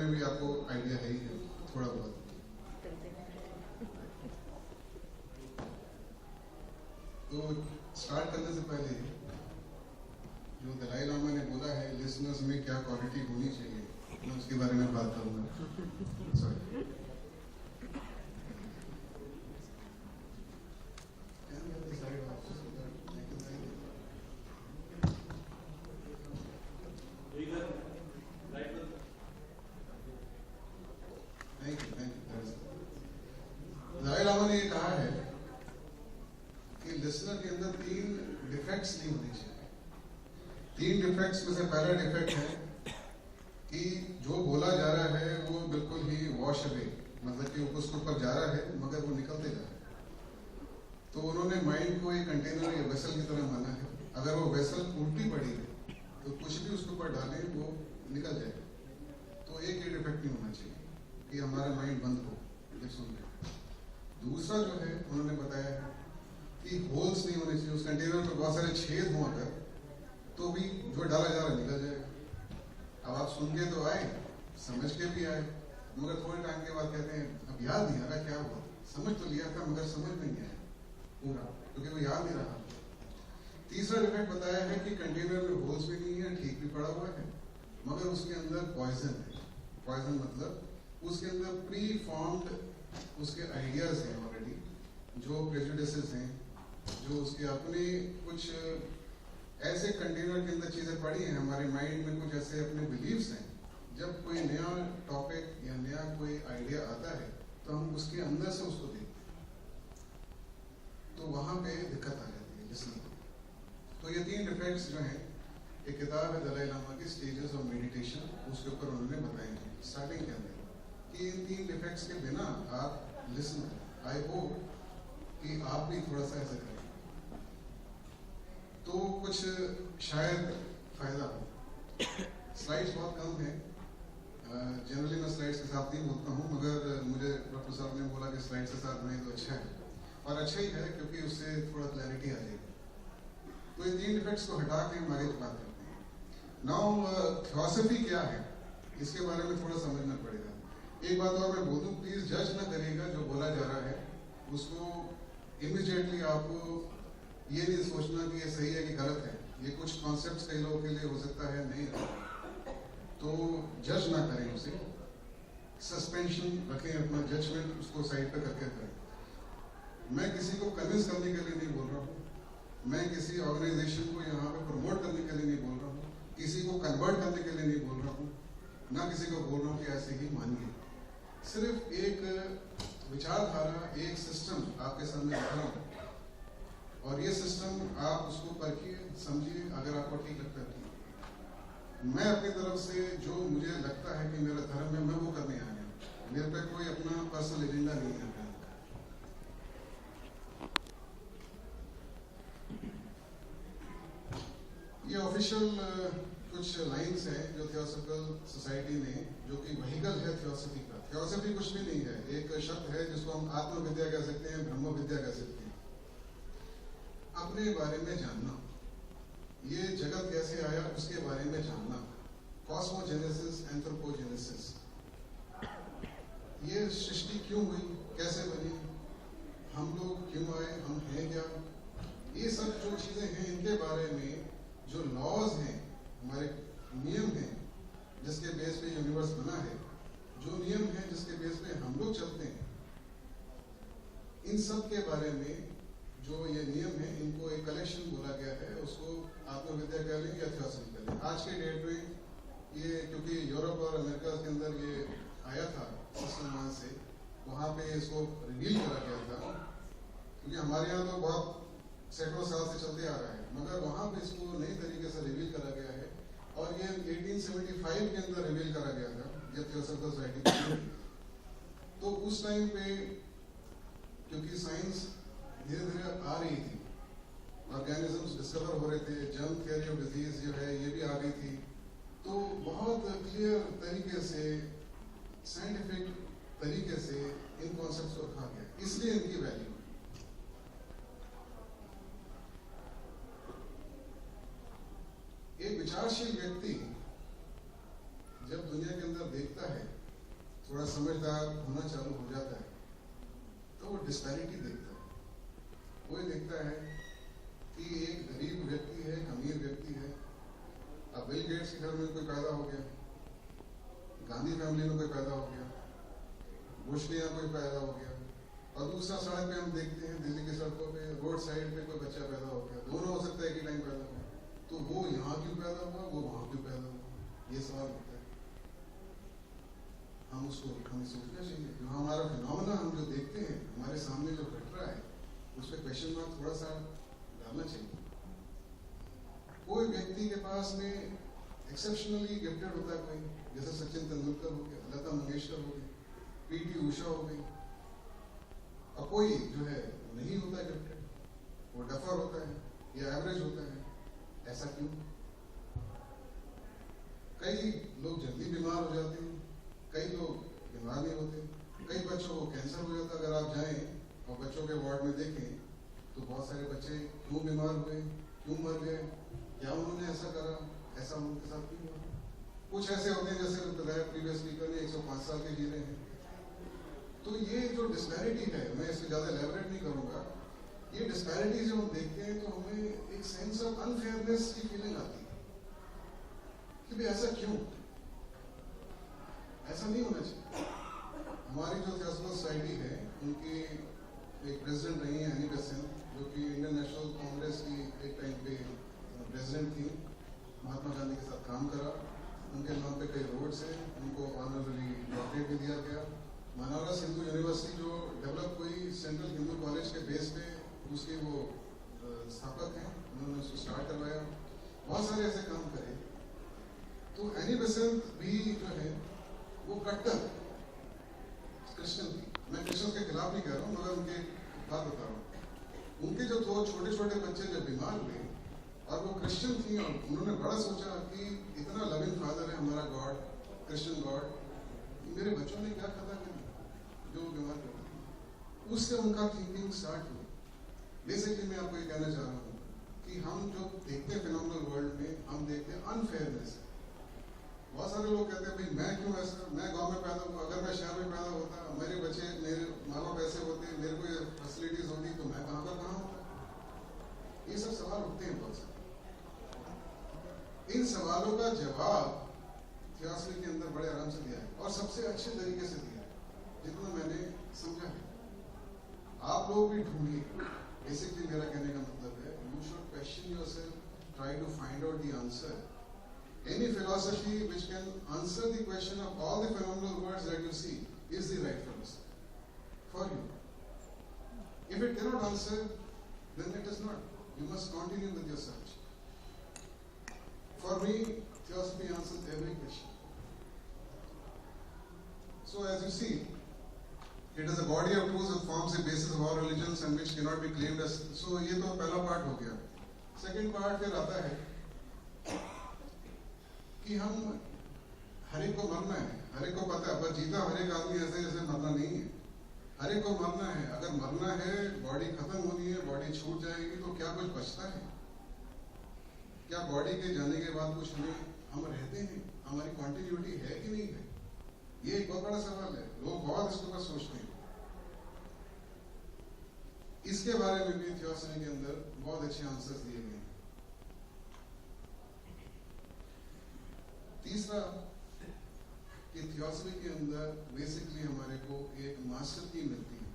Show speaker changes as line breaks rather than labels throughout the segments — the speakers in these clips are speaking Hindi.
में भी आपको आइडिया है ही है थोड़ा बहुत। तो स्टार्ट करने से पहले जो दलाई लामा ने बोला है लिसनर्स में क्या क्वालिटी होनी चाहिए, मैं उसके बारे में बात करूंगा। सॉरी, दलाई लामा ने ये कहा है कि लिसनर के अंदर 3 डिफेक्ट्स नहीं होने चाहिए। 3 डिफेक्ट्स में से पहला डिफेक्ट है कि जो बोला जा रहा है वो बिल्कुल ही वॉश अवे, मतलब कि उसके ऊपर जा रहा है मगर वो निकलते जा रहा है। तो उन्होंने माइंड को एक कंटेनर या वेसल की तरह माना है। अगर वो वेसल उल्टी पड़ी है तो कुछ भी उसके ऊपर डालें वो निकल जाएगा। तो एक ये डिफेक्ट नहीं होना चाहिए कि हमारा माइंड बंद हो ये सुन रहे। दूसरा जो है उन्होंने बताया कि होल्स नहीं होने चाहिए, उस कंटेनर में बहुत सारे छेद हों अगर तो भी जो डाला जा रहा है निकल जाएगा। अब आप सुन के तो आए, समझ के भी आए, मगर थोड़े टाइम के बाद कहते हैं अब याद नहीं आ रहा क्या हुआ, समझ तो लिया था मगर समझ में नहीं आया पूरा, क्योंकि वो याद नहीं रहा। तीसरा डिफेक्ट बताया है कि कंटेनर में होल्स भी नहीं है, ठीक भी पड़ा हुआ है, मगर उसके अंदर पॉइजन है। पॉइजन मतलब उसके अंदर प्री फॉर्म्ड उसके आइडियाज हैं ऑलरेडी, जो प्रेजुडिसेस हैं, जो उसके अपने कुछ ऐसे कंटेनर के अंदर चीज़ें पड़ी हैं हमारे माइंड में, कुछ ऐसे अपने बिलीव्स हैं। जब कोई नया टॉपिक या नया कोई आइडिया आता है तो हम उसके अंदर से उसको देखते हैं, तो वहाँ पे दिक्कत आ जाती है लिसनिंग। तो ये 3 डिफेक्ट्स जो हैं, एक किताब है दलाई लामा की स्टेजेस ऑफ मेडिटेशन, उसके ऊपर उन्होंने बताए हैं स्टार्टिंग के अंदर कि इन 3 डिफेक्ट्स के बिना आप लिसन, आई होप कि आप भी थोड़ा सा ऐसा करें तो कुछ शायद फायदा हो। स्लाइड्स बहुत कम है, जनरली मैं स्लाइड्स के साथ नहीं बोलता हूँ, मगर मुझे डॉक्टर साहब ने बोला कि स्लाइड्स के साथ नहीं तो अच्छा है, और अच्छा ही है क्योंकि उससे थोड़ा क्लैरिटी आ जाएगी। तो ये 3 डिफेक्ट्स को हटा के हम आगे बात करते हैं। नाउ थियोसॉफी क्या है इसके बारे में थोड़ा समझना पड़ेगा। एक बात और मैं बोल दूँ, प्लीज जज ना करिएगा जो बोला जा रहा है उसको इमीडिएटली आपको ये नहीं सोचना कि ये सही है कि गलत है। ये कुछ कॉन्सेप्ट्स कई लोगों के लिए हो सकता है नहीं है, तो जज ना करें उसे, सस्पेंशन रखें, अपना जजमेंट उसको साइड पे करके करें। मैं किसी को कन्विंस करने के लिए नहीं बोल रहा हूँ, मैं किसी ऑर्गेनाइजेशन को यहाँ पे प्रमोट करने के लिए नहीं बोल रहा हूँ, किसी को कन्वर्ट करने के लिए नहीं बोल रहा हूँ, ना किसी को बोल रहा हूँ कि ऐसे ही मानिए। सिर्फ एक विचारधारा, एक सिस्टम आपके सामने रख रहा हूँ, और ये सिस्टम आप उसको परखिए, समझिए, अगर आपको ठीक लगता है ठीक। मैं अपनी तरफ से जो मुझे लगता है कि मेरा धर्म है मैं वो करने आया हूँ, मेरे पे कोई अपना पर्सनल एजेंडा नहीं है। ये ऑफिशियल कुछ लाइंस हैं जो थियोसॉफिकल सोसाइटी ने, जो कि व्हीकल है थियोसॉफी का। थियोसॉफी कुछ भी नहीं है, एक शब्द है जिसको हम आत्मविद्या कह सकते हैं, ब्रह्म विद्या कह सकते हैं। अपने बारे में जानना, ये जगत कैसे आया उसके बारे में जानना, कॉस्मोजेनेसिस, एंथ्रोपोजेनेसिस, ये सृष्टि क्यों हुई, कैसे बनी, हम लोग क्यों आए, हम हैं क्या, ये सब जो चीजें हैं इनके बारे में जो लॉज हैं, हमारे नियम हैं जिसके बेस पे यूनिवर्स बना है, जो नियम हैं जिसके बेस पे हम लोग चलते हैं, इन सब के बारे में जो ये नियम है इनको एक कलेक्शन बोला गया है, उसको आत्मविद्या कह लें या थियोसॉफी कह लें। आज के डेट में ये क्योंकि यूरोप और अमेरिका के अंदर ये आया था मुसलमान से, वहाँ पे इसको रिवील करा गया था, क्योंकि हमारे यहाँ तो बहुत सैकड़ों साल से चलते आ रहा है, मगर वहाँ पे इसको नई तरीके से रिवील करा गया है, और ये 1875 के अंदर रिवील करा गया था जब थियोसॉफिकल सोसाइटी। तो उस टाइम पे क्योंकि साइंस धीरे धीरे आ रही थी, ऑर्गेनिजम्स डिस्कवर हो रहे थे, जर्म थियरी ऑफ डिजीज जो है ये भी आ गई थी, तो बहुत क्लियर तरीके से, साइंटिफिक तरीके से इन कॉन्सेप्ट्स को रखा गया, इसलिए इनकी वैल्यू। एक विचारशील व्यक्ति जब दुनिया के अंदर देखता है थोड़ा समझदार होना चालू हो जाता है तो वो डिस्पैरिटी देखता है। वो ये देखता है कि एक गरीब व्यक्ति है, एक अमीर व्यक्ति है। अब बिल गेट्स के घर में कोई पैदा हो गया, गांधी फैमिली में कोई पैदा हो गया, बुश के यहाँ कोई पैदा हो गया, और दूसरा सड़क पे हम देखते हैं दिल्ली की सड़कों पे रोड साइड पे कोई बच्चा पैदा हो गया। दोनों हो सकता है एक ही टाइम पैदा हुआ, तो वो यहाँ क्यों पैदा हुआ, वो वहां क्यों पैदा हुआ, ये सवाल होता है। हमें सोचना चाहिए जो हमारा फिनोमेना हम जो देखते हैं हमारे सामने जो घट रहा है उस पर क्वेश्चन मार्क थोड़ा सा डालना चाहिए। कोई व्यक्ति के पास में एक्सेप्शनली गिफ्टेड होता है कोई, जैसे सचिन तेंदुलकर हो गया, लता मंगेशकर हो गई, पीटी उषा हो गई, और कोई जो है नहीं होता है गिफ्टेड, वो डफर होता है या एवरेज होता है। ऐसा क्यों? कई लोग जल्दी बीमार हो जाते हैं, कई लोग बीमार नहीं होते, कई बच्चों को कैंसर हो जाता है। अगर आप जाएं और बच्चों के वार्ड में देखें तो बहुत सारे बच्चे क्यों बीमार हुए, क्यों मर गए, क्या उन्होंने ऐसा करा, ऐसा उनके साथ क्यों हुआ। कुछ ऐसे होते हैं जैसे बताया प्रीवियस स्पीकर ने 105 साल के जी रहे हैं। तो ये जो डिस्पैरिटी है, मैं इससे ज्यादा एलैबोरेट नहीं करूंगा, ये डिस्पैरिटी जब हम देखते हैं तो हमें एक सेंस ऑफ अनफेयरनेस की फीलिंग आती है कि भाई ऐसा क्यों, ऐसा नहीं होना चाहिए। हमारी जो थियोसॉफिकल सोसाइटी है उनकी एक प्रेसिडेंट रही है एनी बेसेंट, जो कि इंडियन नेशनल कांग्रेस की एक टाइम पे प्रेसिडेंट थी, महात्मा गांधी के साथ काम करा, उनके नाम पे कई रोड्स हैं, उनको ऑनररी डॉक्टरेट भी दिया गया। बनारस हिंदू यूनिवर्सिटी जो डेवलप हुई सेंट्रल हिंदू कॉलेज के बेस पे, उसके वो स्थापक हैं, उन्होंने उसको स्टार्ट करवाया, बहुत सारे ऐसे काम करे। तो एनी बेसेंट भी जो है वो कट्टर क्रिश्चियन थी। मैं क्रिश्चियन के खिलाफ नहीं कह रहा हूँ, मगर उनके बात बता रहा हूँ। उनके जो दो छोटे छोटे बच्चे जब बीमार हुए और वो क्रिश्चियन थी, और उन्होंने बड़ा सोचा कि इतना लविंग फादर है हमारा गॉड, क्रिश्चियन गॉड, मेरे बच्चों ने क्या खता करी जो बीमार कर, उससे उनका थिंकिंग स्टार्ट हुई। बेसिकली मैं आपको ये कहना चाह रहा हूँ कि हम जो देखते हैं फिनोमिनल वर्ल्ड में, हम देखते हैं अनफेयरनेस। बहुत सारे लोग कहते हैं भाई मैं क्यों ऐसा, मैं गांव में पैदा हुआ, अगर मैं शहर में पैदा होता, मेरे बच्चे, मेरे माँ बाप ऐसे होते, मेरे को ये फैसिलिटीज होती, तो मैं कहाँ पर कहाँ होता। ये सब सवाल उठते हैं बहुत सारे। इन सवालों का जवाब थियोसॉफी के अंदर बड़े आराम से दिया है, और सबसे अच्छे तरीके से दिया है जितना मैंने समझा है। आप लोग भी ढूंढिए। बेसिकली मेरा कहने का मतलब है, you should question yourself, try to find out the answer. Any philosophy which can answer the question of all the phenomenal worlds that you see is the right philosophy for you. If it cannot answer, then it is not. You must continue with your search. For me, theosophy answers every question. So as you see, it is a body of truths that forms the basis of all religions and which cannot be claimed as. So ये तो पहला पार्ट हो गया। सेकेंड पार्ट फिर आता है कि हम हर एक को मरना है, हर एक को पता है, पर जीता हर एक आदमी ऐसे जैसे मरना नहीं है। हर एक को मरना है। अगर मरना है, बॉडी खत्म होनी है, बॉडी छूट जाएगी, तो क्या कुछ बचता है? क्या बॉडी के जाने के बाद कुछ हम रहते हैं? हमारी कॉन्टिन्यूटी है कि नहीं है? ये एक बहुत बड़ा सवाल है। लोग बहुत इसके ऊपर सोचते हैं। इसके बारे में भी थियोसॉफी के अंदर बहुत अच्छे आंसर्स दिए गए हैं। तीसरा कि थियोसॉफी के अंदर बेसिकली हमारे को एक मास्टर की मिलती है।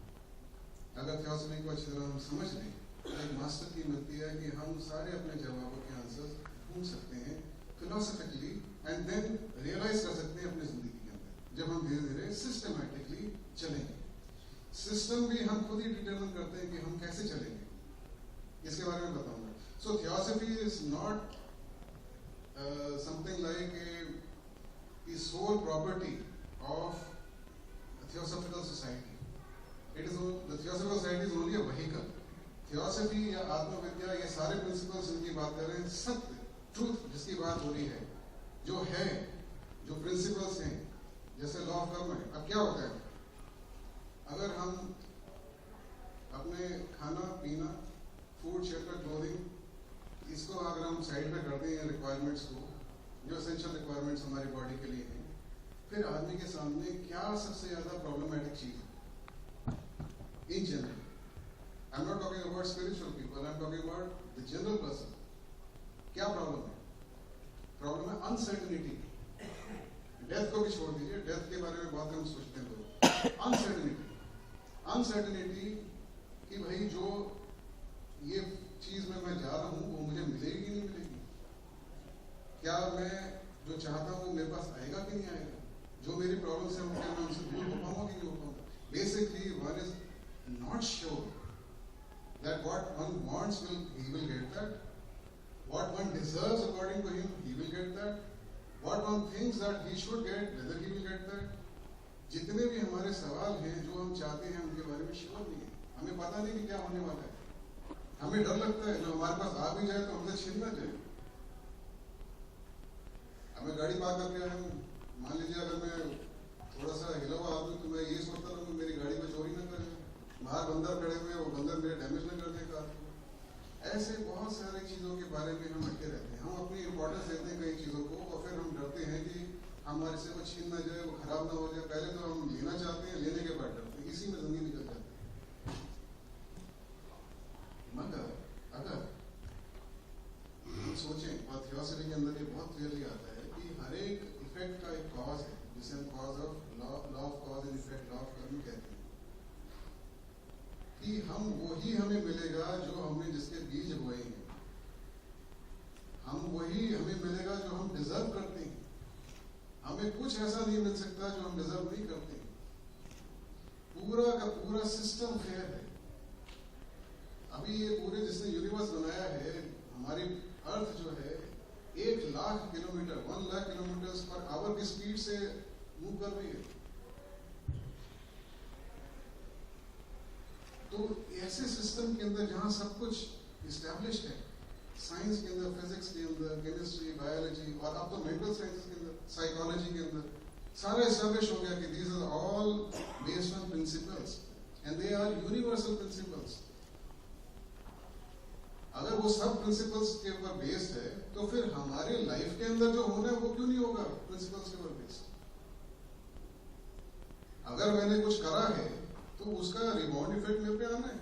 अगर थियोसॉफी को अच्छी तरह हम समझ लें तो एक मास्टर की मिलती है कि हम सारे अपने जवाबों के आंसर्स ढूंढ सकते हैं फिलोसॉफिकली, एंड देन रियलाइज कर सकते हैं अपनी जिंदगी के अंदर, जब हम धीरे धीरे सिस्टमैटिकली चलेंगे। सिस्टम भी हम खुद ही डिटरमिन करते हैं कि हम कैसे चलेंगे, इसके बारे में बताऊंगा। So theosophy is not something like the sole property of a theosophical society. The theosophical society is only a vehicle. Theosophy या आत्मविद्या, ये सारे प्रिंसिपल्स जिनकी बात कर रहे हैं, सत्य, ट्रूथ जिसकी बात हो रही है, जो है, जो प्रिंसिपल्स हैं, जैसे लॉ ऑफ कर्म है। अब क्या होता है, अगर हम अपने खाना पीना, फूड, शेल्टर, क्लोथिंग, इसको अगर हम साइड पे कर दें रिक्वायरमेंट्स को, जो एसेंशियल रिक्वायरमेंट्स हमारी बॉडी के लिए हैं, फिर आदमी के सामने क्या सबसे ज्यादा प्रॉब्लमेटिक चीज है in general? I am not talking about spiritual people, I am talking about the general person. क्या प्रॉब्लम है? प्रॉब्लम है अनसर्टेनिटी। डेथ को भी छोड़ दीजिए, डेथ के बारे में बहुत हम सोचते हैं लोग। अनसर्टेनिटी कि भाई जो ये चीज में मैं जा रहा हूं वो मुझे मिलेगी कि नहीं मिलेगी, क्या मैं जो चाहता हूँ मेरे पास आएगा कि नहीं आएगा, जो मेरी प्रॉब्लम्स है क्या मैं उनसे दूर हो पाऊंगा कि नहीं हो पाऊंगा। Basically one is not sure that what one wants he will get that, what one deserves according to him he will get that, what one thinks that he should get whether he will get that. जितने भी हमारे सवाल हैं जो हम चाहते हैं उनके बारे में श्योर नहीं है, हमें पता नहीं कि क्या होने वाला है। हमें डर लगता है जो हमारे पास आ भी जाए तो हमसे छीन ना जाए। हमें गाड़ी पार्क करके आया हूँ, मान लीजिए अगर मैं थोड़ा सा हिला हुआ आदमी तो मैं ये सोचता हूँ कि मेरी गाड़ी को चोरी ना करे, बाहर बंदर खड़े हुए वो बंदर मेरे डैमेज ना कर दे कार को। ऐसे बहुत सारी चीजों के बारे में हम अटके रहते हैं, हम अपनी इंपॉर्टेंस देते हैं कई चीजों को और फिर हम डरते हैं कि हमारे से वो छीन ना जाए, वो खराब ना हो जाए। पहले तो हम लेना चाहते हैं, लेने के बाद डरते हैं, इसी में जिंदगी निकल जाती है। मगर अगर हम सोचें और थियोसॉफी के अंदर ये बहुत क्लियरली आता है कि हर एक इफेक्ट का एक कॉज है, जिसे हम cause of law of cause and effect, law of कर्म कहते हैं, कि हम वही हमें मिलेगा जो हमने जिसके बीज बोए हैं, हम वही हमें मिलेगा जो हम डिजर्व करते हैं। हमें कुछ ऐसा नहीं मिल सकता जो हम डिजर्व नहीं करते। पूरा का पूरा सिस्टम फेयर है। अभी ये पूरे जिसने यूनिवर्स बनाया है, हमारी अर्थ जो है 1,00,000 किलोमीटर 1,00,000 किलोमीटर पर आवर की स्पीड से मूव कर रही है। तो ऐसे सिस्टम के अंदर जहां सब कुछ इस्टेब्लिश्ड है, साइंस के अंदर, फिजिक्स के अंदर, केमिस्ट्री, बायोलॉजी और अब तो मेंटल साइंस के अंदर, साइकोलॉजी के अंदर सारा इस्टेब्लिश हो गया कि these are all based on principles and they are universal principles. अगर वो सब प्रिंसिपल्स के ऊपर बेस्ड है तो फिर हमारे लाइफ के अंदर जो होना है वो क्यों नहीं होगा प्रिंसिपल्स के ऊपर बेस्ड? अगर मैंने कुछ करा है तो उसका रिबाउंड इफेक्ट मेरे पे आना है।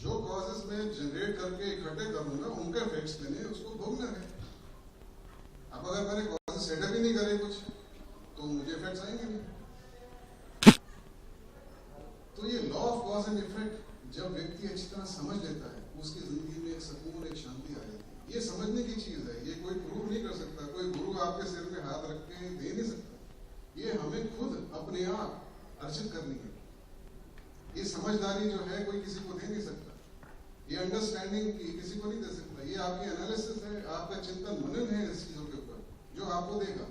जो कॉजेस में जनरेट करके इकट्ठे करूंगा उनका इफेक्ट्स मैंने उसको भोगना है। अब अगर मैंने कॉजेस सेटअप ही नहीं करे कुछ तो मुझे इफेक्ट्स आएंगे नहीं। तो ये law of cause and effect जब व्यक्ति अच्छी तरह समझ लेता है उसकी जिंदगी में एक सुकून, एक शांति आ जाती है। ये समझने की चीज है, ये कोई प्रूव नहीं कर सकता, कोई गुरु आपके सिर में हाथ रख के दे नहीं सकता। ये हमें खुद अपने आप अर्जित करनी है। ये समझदारी जो है कोई किसी को दे नहीं सकता, ये अंडरस्टैंडिंग की किसी को नहीं दे सकता। ये आपकी एनालिसिस है, आपका चिंतन मनन है इस चीजों के ऊपर जो आपको देगा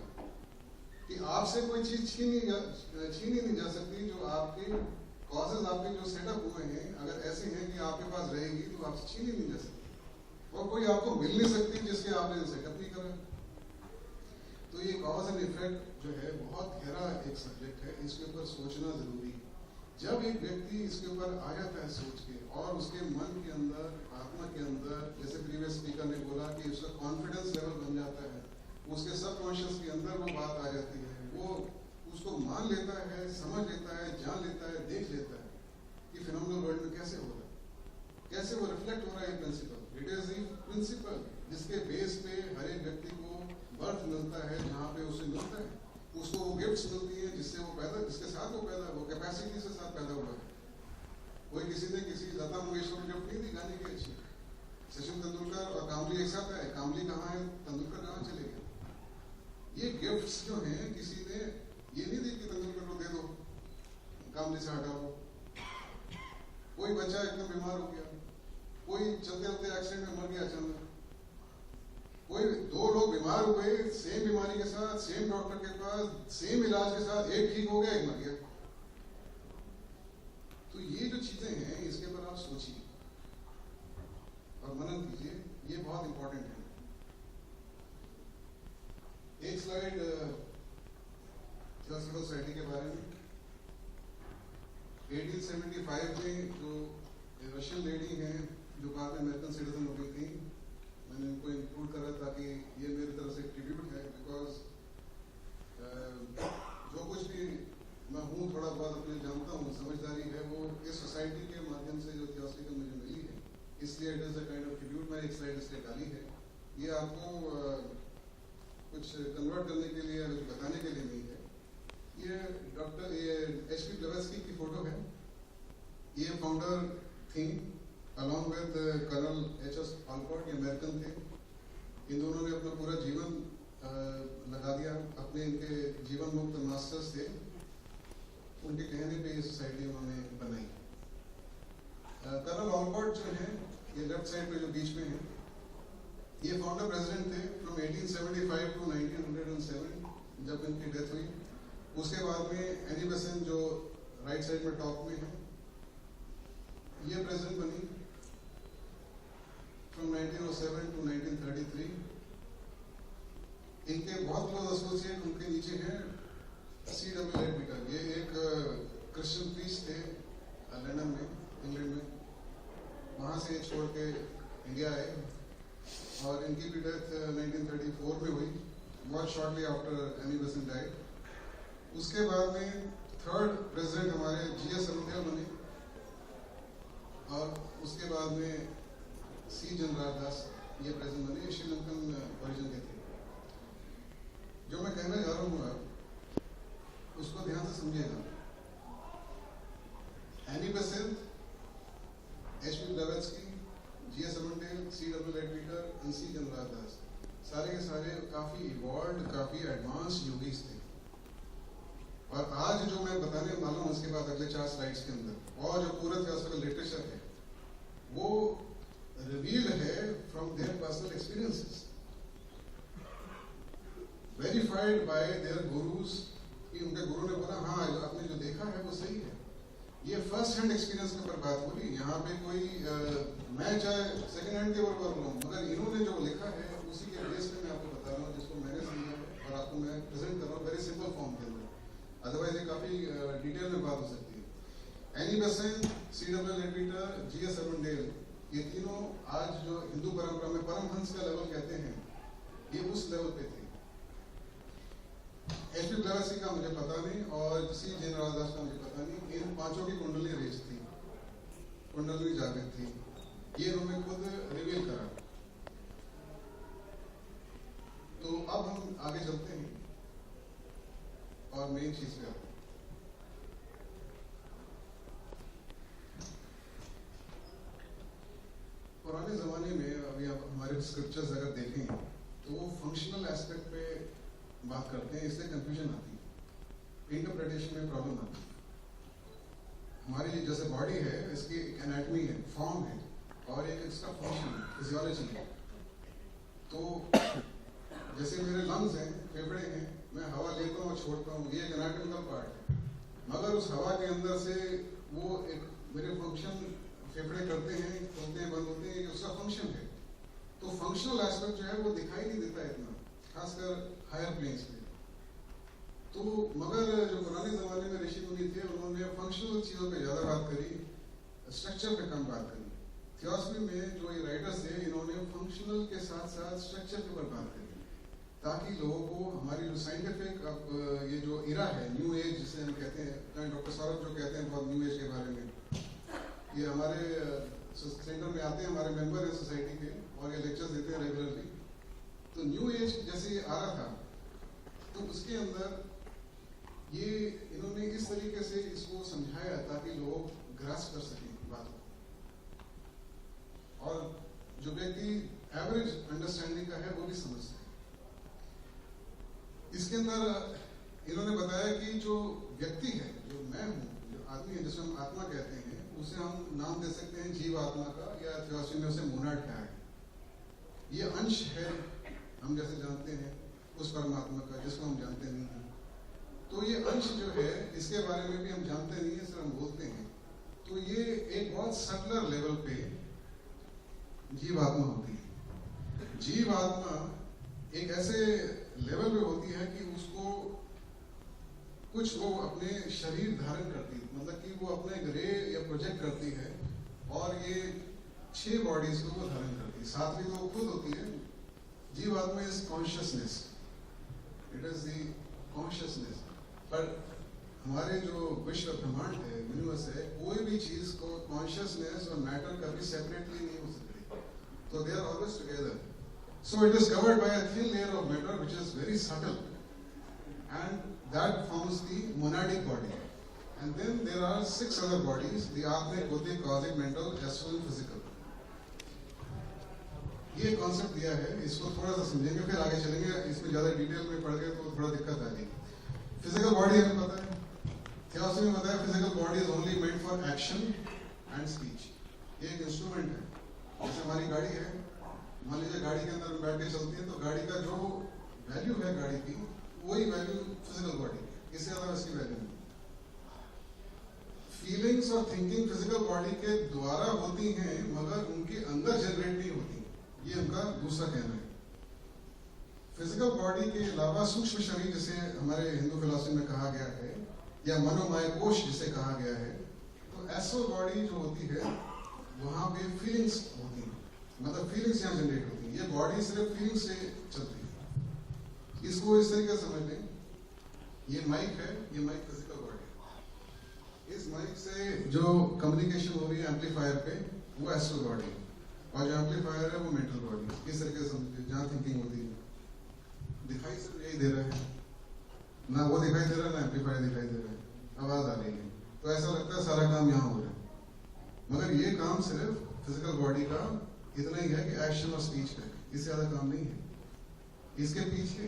कि आपसे कोई चीज छीनी नहीं जा सकती। जो आपके कॉजेज आपके जो सेटअप हुए हैं अगर ऐसे हैं कि आपके पास रहेगी तो आपसे छीनी नहीं जा सकती और कोई आपको मिल नहीं सकती जिसके आपने सेटअप नहीं करा। तो ये कॉज एंड इफेक्ट जो है बहुत गहरा एक सब्जेक्ट है, इसके ऊपर सोचना जरूरी है। जब एक व्यक्ति इसके ऊपर आ जाता है सोच के और उसके मन के अंदर, आत्मा के अंदर, जैसे प्रीवियस स्पीकर ने बोला कि उसका कॉन्फिडेंस लेवल बन जाता है, उसके सबकॉन्शियस के अंदर वो बात आ जाती है, वो उसको मान लेता है, समझ लेता है, जान लेता है, देख लेता है कि फिनोमिनल वर्ल्ड में कैसे हो रहा है, कैसे वो रिफ्लेक्ट हो रहा है principle. It is the principle जिसके बेस पे हर एक व्यक्ति को बर्थ मिलता है, जहाँ पे उसे मिलता है, उसको वो गिफ्ट्स मिलती है जिससे वो पैदा, जिसके साथ वो पैदा, वो कैपेसिटी से साथ पैदा हुआ है। कोई किसी ने किसी लता मंगेशकर को गिफ्ट नहीं दी गाने की अच्छी। सचिन तेंदुलकर और कामली एक साथ आए, कामली कहाँ है, तेंदुलकर कहाँ चले गए। ये गिफ्ट्स जो हैं किसी ने ये नहीं दी कि तेंदुलकर को दे दो, कामली से हटाओ। कोई बच्चा एकदम बीमार हो गया, कोई चलते चलते एक्सीडेंट में मर गया अचानक, कोई दो लोग बीमार हुए सेम बीमारी के साथ, सेम डॉक्टर के पास, सेम इलाज के साथ, एक ठीक हो गया, एक मर गया। तो ये जो चीजें हैं इसके ऊपर आप सोचिए और मनन कीजिए, ये बहुत इंपॉर्टेंट है। एक स्लाइड थियोसॉफिकल सोसाइटी के बारे में। 1875 में जो रशियन लेडी हैं जो बाद में अमेरिकन सिटीजन हो गई थी, मैंने उनको इंक्लूड करा ताकि ये मेरी तरफ से ट्रिब्यूट है, बिकॉज जो कुछ भी मैं हूँ थोड़ा बहुत अपने जानता हूँ, समझदारी है, वो इस सोसाइटी के माध्यम से जो थियोसॉफी मुझे मिली है, इसलिए it is a kind of tribute. मैंने एक स्लाइड इसलिए डाली है, ये आपको कुछ कन्वर्ट करने के लिए, कुछ बताने के लिए नहीं है। ये HP ब्लेवेत्स्की की फोटो है। ये फाउंडर थी along with colonel HS Olcott, ये अमेरिकन थे। इन दोनों ने अपना पूरा जीवन लगा दिया, अपने इनके जीवन मुक्त मास्टर्स थे, उनके कहने पे ये सोसाइटी उन्होंने बनाई। कर्नल ऑलकॉट जो है, ये लेफ्ट साइड पे जो बीच में है, ये फाउंडर प्रेसिडेंट थे फ्रॉम 1875 टू 1907, जब इनकी डेथ हुई। उसके बाद में एनी बेसेंट जो राइट साइड में टॉप में है, ये प्रेसिडेंट बनी फ्रॉम 1907 टू 1933। इनके बहुत क्लोज एसोसिएट उनके नीचे हैं C.W. लेडबिटर। ये एक क्रिश्चियन प्रीस्ट थे लंदन में, इंग्लैंड में। वहाँ से छोड़ के इंडिया आए और इनकी भी डेथ 1934 में हुई, बहुत shortly after Annie Besant died. उसके बाद में थर्ड प्रेसिडेंट हमारे G.S. अरुणदेव बने और उसके बाद में C. जनराज दास ये प्रेसिडेंट बने। श्रीलंकन ओरिजिन के थे। जो मैं कहना जा रहा हूँ उसको ध्यान से समझिएगा। Annie Besant, HP ब्लेवेत्स्की, G.S. Arundev, C.W. लेडबिटर और C. जनराज दास, सारे के सारे काफी इवॉल्व, काफी एडवांस योगीज थे। और आज जो मैं बताने वाला हूँ उसके बाद अगले 4 स्लाइड्स के अंदर, और जो पूरा थियोसॉफिकल लिटरेचर है वो रिवील्ड है from their personal experiences, verified by their gurus. कि उनके गुरु ने बोला हाँ आपने जो देखा है वो सही है। ये फर्स्ट हैंड एक्सपीरियंस के ऊपर बात बोली। यहाँ पे कोई मैं चाहे सेकंड हैंड के ऊपर बोल रहा हूँ, मगर इन्होंने जो लिखा है उसी के बेस पे मैं आपको बता रहा हूँ, जिसको मैंने समझा है और आपको मैं प्रेजेंट कर रहा हूँ वेरी सिंपल फॉर्म के अंदर। अदरवाइज ये काफी डिटेल में बात हो सकती है। Annie Besant, C.W. लेडबिटर, G.S. Arundev, ये तीनों आज जो हिंदू परंपरा में परमहंस का लेवल कहते हैं, ये उस लेवल पे थे। HP ब्लेवेत्स्की का मुझे पता नहीं और C. जनराज दास का मुझे पता नहीं। इन पांचों की कुंडली रेज थी, कुंडली जागृत थी, ये उन्होंने खुद रिवील करा। तो अब हम आगे चलते हैं और मेन चीज पे आते हैं। पुराने जमाने में, अभी आप हमारे स्क्रिप्चर्स अगर देखें तो वो फंक्शनल एस्पेक्ट पे बात करते हैं, इसलिए कंफ्यूजन आती है, इंटरप्रिटेशन में प्रॉब्लम आती है। हमारी जैसे बॉडी है, इसकी एनाटॉमी है, फॉर्म है और एक इसका फंक्शन है, फिजियोलॉजी है। तो जैसे मेरे लंग्स हैं, फेफड़े हैं, मैं हवा लेता हूँ और छोड़ता हूँ, ये एक एनाटॉमिकल पार्ट है। मगर उस हवा के अंदर से वो एक मेरे फंक्शन फेफड़े करते हैं, खुलते हैं, बंद होते हैं, उसका फंक्शन है। तो फंक्शनल एस्पेक्ट जो है वो दिखाई नहीं देता इतना, खासकर हायर प्लेन्स पे। तो मगर जो पुराने जमाने में ऋषि मुनि थे, उन्होंने फंक्शनल चीजों पे ज्यादा बात करी, स्ट्रक्चर पे कम बात करी। थियोसॉफी में जो ये राइटर्स थे, इन्होंने फंक्शनल के साथ साथ स्ट्रक्चर के ऊपर बात करी, ताकि लोगों को हमारी जो साइंटिफिक अब ये जो इरा है, न्यू एज जिसे हम कहते हैं, डॉक्टर सौरभ जो कहते हैं बहुत न्यू एज के बारे में, ये हमारे सेंटर में आते हैं, हमारे मेंबर हैं सोसाइटी के और ये लेक्चर्स देते हैं रेगुलरली। तो न्यू एज जैसे आ रहा था तो उसके अंदर ये इन्होंने इस तरीके से इसको समझाया ताकि लोग ग्रास्प कर सकें बात को, और जो व्यक्ति एवरेज अंडरस्टैंडिंग का है वो भी समझ सके। इसके अंदर इन्होंने बताया कि जो व्यक्ति है, जो मैं हूँ, जो आदमी है, जिसे हम आत्मा कहते हैं, उसे हम नाम दे सकते हैं जीव आत्मा का, या थियोसॉफी में उसे मोनाड कहा है। ये अंश है, हम जैसे जानते हैं, उस परमात्मा का जिसको हम जानते नहीं हैं। तो ये अंश जो है, इसके बारे में भी हम जानते नहीं है, सिर्फ हम बोलते हैं। तो ये एक बहुत सटलर लेवल पे जीव आत्मा होती है। जीव आत्मा एक ऐसे लेवल पे होती है कि उसको कुछ वो अपने शरीर धारण करती है, मतलब कि वो अपने रे या प्रोजेक्ट करती है, और ये 6 बॉडीज को वो धारण करती है। 7वीं तो वो खुद होती है। जीव आत्मा is consciousness, it is the consciousness. पर हमारे जो विश्व ब्रह्मांड है, यूनिवर्स है, कोई भी चीज को कॉन्शियसनेस और मैटर कभी सेपरेटली नहीं हो सकती, तो they are always together. So it is covered by a thin layer of matter which is very subtle, and that forms the monadic body. And then there are 6 other bodies: the Atmic, Buddhic, Cosmic, Mental, Astral and Physical. ये कॉन्सेप्ट दिया है, इसको थोड़ा सा समझेंगे फिर आगे चलेंगे. इसमें ज्यादा डिटेल में पढ़ गए तो थोड़ा दिक्कत आ जाएगी. फिजिकल बॉडी हमें पता है, थियोसॉफी में बताया physical body is only made for action and speech. ये एक इंस्ट्रूमेंट है. जैसे हमारी गाड़ी है, मान लीजिए गाड़ी के अंदर बैठ के चलती है, तो गाड़ी का जो वैल्यू है गाड़ी की, वही वैल्यू फिजिकल बॉडी की, इससे ज्यादा इसकी वैल्यू नहीं. फीलिंग्स और थिंकिंग फिजिकल बॉडी के द्वारा होती हैं, मगर उनके अंदर जनरेट नहीं होती. ये उनका दूसरा कहना है. फिजिकल बॉडी के अलावा सूक्ष्म शरीर, जिसे हमारे हिंदू फिलॉसफी में कहा गया है, या मनोमय कोश जिसे कहा गया है, तो एस्ट्रल बॉडी जो होती है वहां पे फीलिंग्स होती हैं, मतलब फीलिंग्स यहाँ जनरेट होती हैं. ये बॉडी सिर्फ फीलिंग्स से चलती है. इसको इस तरीके से समझ लें, ये माइक है, ये माइक फिजिकल बॉडी है. इस माइक से जो कम्युनिकेशन हो रही है एम्पलीफायर पे, वो एस्ट्रल बॉडी है, और जो एम्पलीफायर है वो मेंटल बॉडी. इस तरीके से समझिए, जहाँ थिंकिंग होती है. दिखाई सिर्फ यही दे रहा है, ना वो दिखाई दे रहा है, ना एम्पलीफायर दिखाई दे रहा है, आवाज आ रही है, तो ऐसा लगता है सारा काम यहाँ हो रहा है. मगर ये काम सिर्फ फिजिकल बॉडी का इतना ही है कि एक्शन और स्पीच का, इससे ज्यादा काम नहीं है. इसके पीछे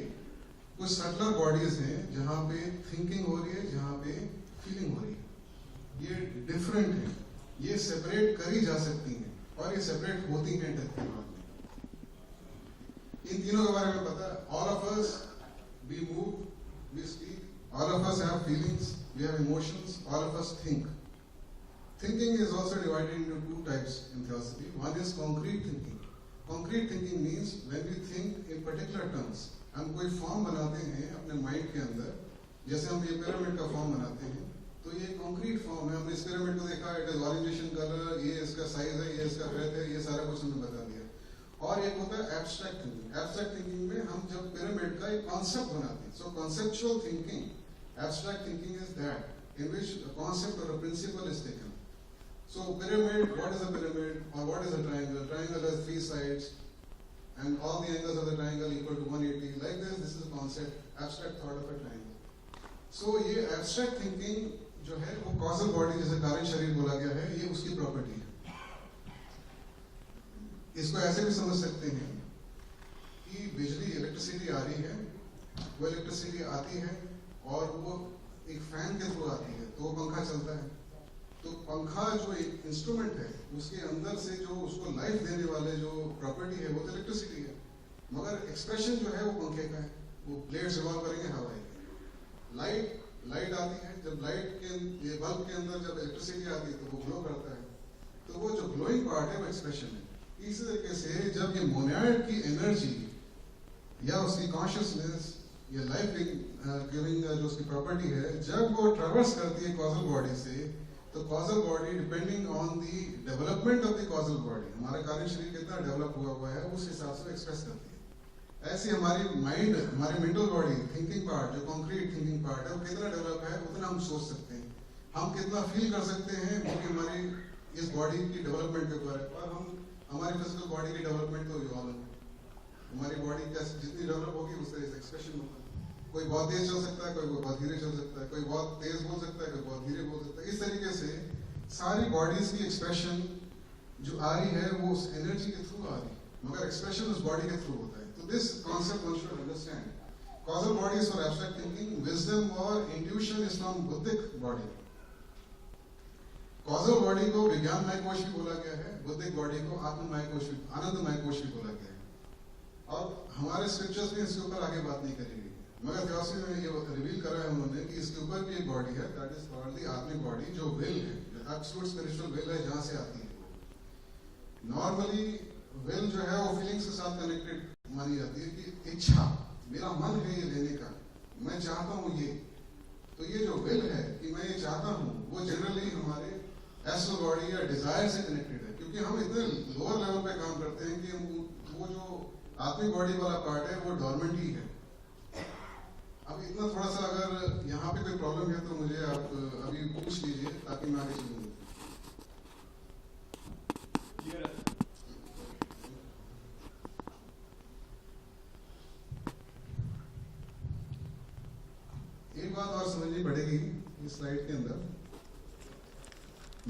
कुछ सटलर बॉडीज हैं जहाँ पे थिंकिंग हो रही है, जहाँ पे फीलिंग हो रही है. ये डिफरेंट है, ये सेपरेट करी जा सकती हैं, और ये सेपरेट होती हैं डेथ के बाद में. इन तीनों के बारे में पता है. All of us we move, we speak, all of us have feelings, we have emotions, all of us think. Thinking is also divided into 2 types in theosophy. One is concrete thinking. Concrete thinking means when we think in particular terms. हम कोई फॉर्म बनाते हैं अपने माइंड के अंदर, जैसे हम ये पिरामिड का फॉर्म बनाते हैं, तो ये कॉन्क्रीट फॉर्म है. हमने इस पिरामिड को देखा, इट इज ऑरिएंटेशन, कलर, ये इसका साइज है, ये इसका ब्रेथ है, ये सारा कुछ हमने बता दिया. और एक होता है एब्स्ट्रैक्ट थिंकिंग. एब्स्ट्रैक्ट थिंकिंग में हम जब पिरामिड का एक कॉन्सेप्ट बनाते हैं, so conceptual thinking, abstract thinking is that in which a concept or a principle is taken. So pyramid, what is a pyramid, or what is a triangle? Triangle has 3 sides, and all the angles of the triangle equal to 180. Like this is a concept, abstract thought of a triangle. So ये abstract thinking जो है वो causal body, जैसे कारण शरीर बोला गया है, ये उसकी प्रॉपर्टी है. इसको ऐसे भी समझ सकते हैं कि बिजली, इलेक्ट्रिसिटी आ रही है, वो इलेक्ट्रिसिटी आती है और वो एक फैन के थ्रू आती है, तो वो पंखा चलता है. तो पंखा जो एक इंस्ट्रूमेंट है, उसके अंदर से जो उसको लाइफ देने वाले जो प्रॉपर्टी है वो तो इलेक्ट्रिसिटी है, मगर एक्सप्रेशन जो है वो पंखे का है. वो ब्लेड्स रिवॉल्व करेंगे, हवा आएगी. लाइट आती है, जब लाइट के ये बल्ब के अंदर जब इलेक्ट्रिसिटी आती है तो वो ग्लो करता है, तो वो जो ग्लोइंग पार्ट है वो एक्सप्रेशन है. इसी तरीके से जब ये मोनाड की एनर्जी या उसकी कॉन्शियसनेस या लाइफ गिविंग जो उसकी प्रॉपर्टी है, जब वो ट्रैवर्स करती है कॉजल बॉडी से, तो causal body depending on the development of the causal body, हमारा कार्य शरीर कितना डेवलप हुआ है उस हिसाब से एक्सप्रेस करती है. ऐसी हमारी माइंड, हमारी मेंटल बॉडी, थिंकिंग पार्ट, जो कॉन्क्रीट थिंकिंग पार्ट है, वो कितना डेवलप है उतना हम सोच सकते हैं, हम कितना फील कर सकते हैं, क्योंकि हमारी इस बॉडी की डेवलपमेंट के ऊपर है. और हम हमारी फिजिकल बॉडी की डेवलपमेंट तो इवॉल्व है, हमारी बॉडी कैसे जितनी डेवलप होगी उस तरह से एक्सप्रेशन होगा. कोई बहुत तेज चल सकता है, कोई बहुत धीरे चल सकता है, कोई बहुत तेज बोल सकता है, कोई बहुत धीरे बोल सकता है. इस तरीके से सारी बॉडीज की एक्सप्रेशन जो आ रही है वो उस एनर्जी के थ्रू आ रही है, मगर एक्सप्रेशन उस बॉडी के थ्रू होता है. तो this concept one should understand. Causal body is for abstract thinking, wisdom और इंट्यूशन इज फ्रॉम बुद्धिक बॉडी. कॉजल बॉडी को विज्ञानमय कोश भी बोला गया है, बुद्धिक बॉडी को आत्ममय कोश भी, आनंदमय कोश भी बोला गया है. और हमारे स्क्रिप्चर्स में इसके ऊपर आगे बात नहीं करेंगे, मगर थियोसॉफी में ये रिवील करा है उन्होंने कि इसके ऊपर भी एक बॉडी है, दैट इज कॉल्ड द आत्मिक बॉडी, जो विल है, जो एब्सोल्यूट स्पिरिचुअल विल है, जहां से आती है. नॉर्मली विल जो है वो फीलिंग्स के साथ कनेक्टेड मानी जाती है, कि इच्छा, मेरा मन है ये लेने का, मैं चाहता हूँ ये. तो ये जो विल है कि मैं ये चाहता हूँ, वो जनरली हमारे एस्ट्रल बॉडी या डिजायर से कनेक्टेड है, क्योंकि हम इतने लोअर लेवल पे काम करते हैं कि वो जो आत्मिक बॉडी वाला पार्ट है वो डॉर्मेंट ही है. अब इतना थोड़ा सा अगर यहाँ पे कोई प्रॉब्लम है तो मुझे आप अभी पूछ लीजिए ताकि मैं आगे चलूँ। एक बात और समझनी पड़ेगी इस स्लाइड के अंदर,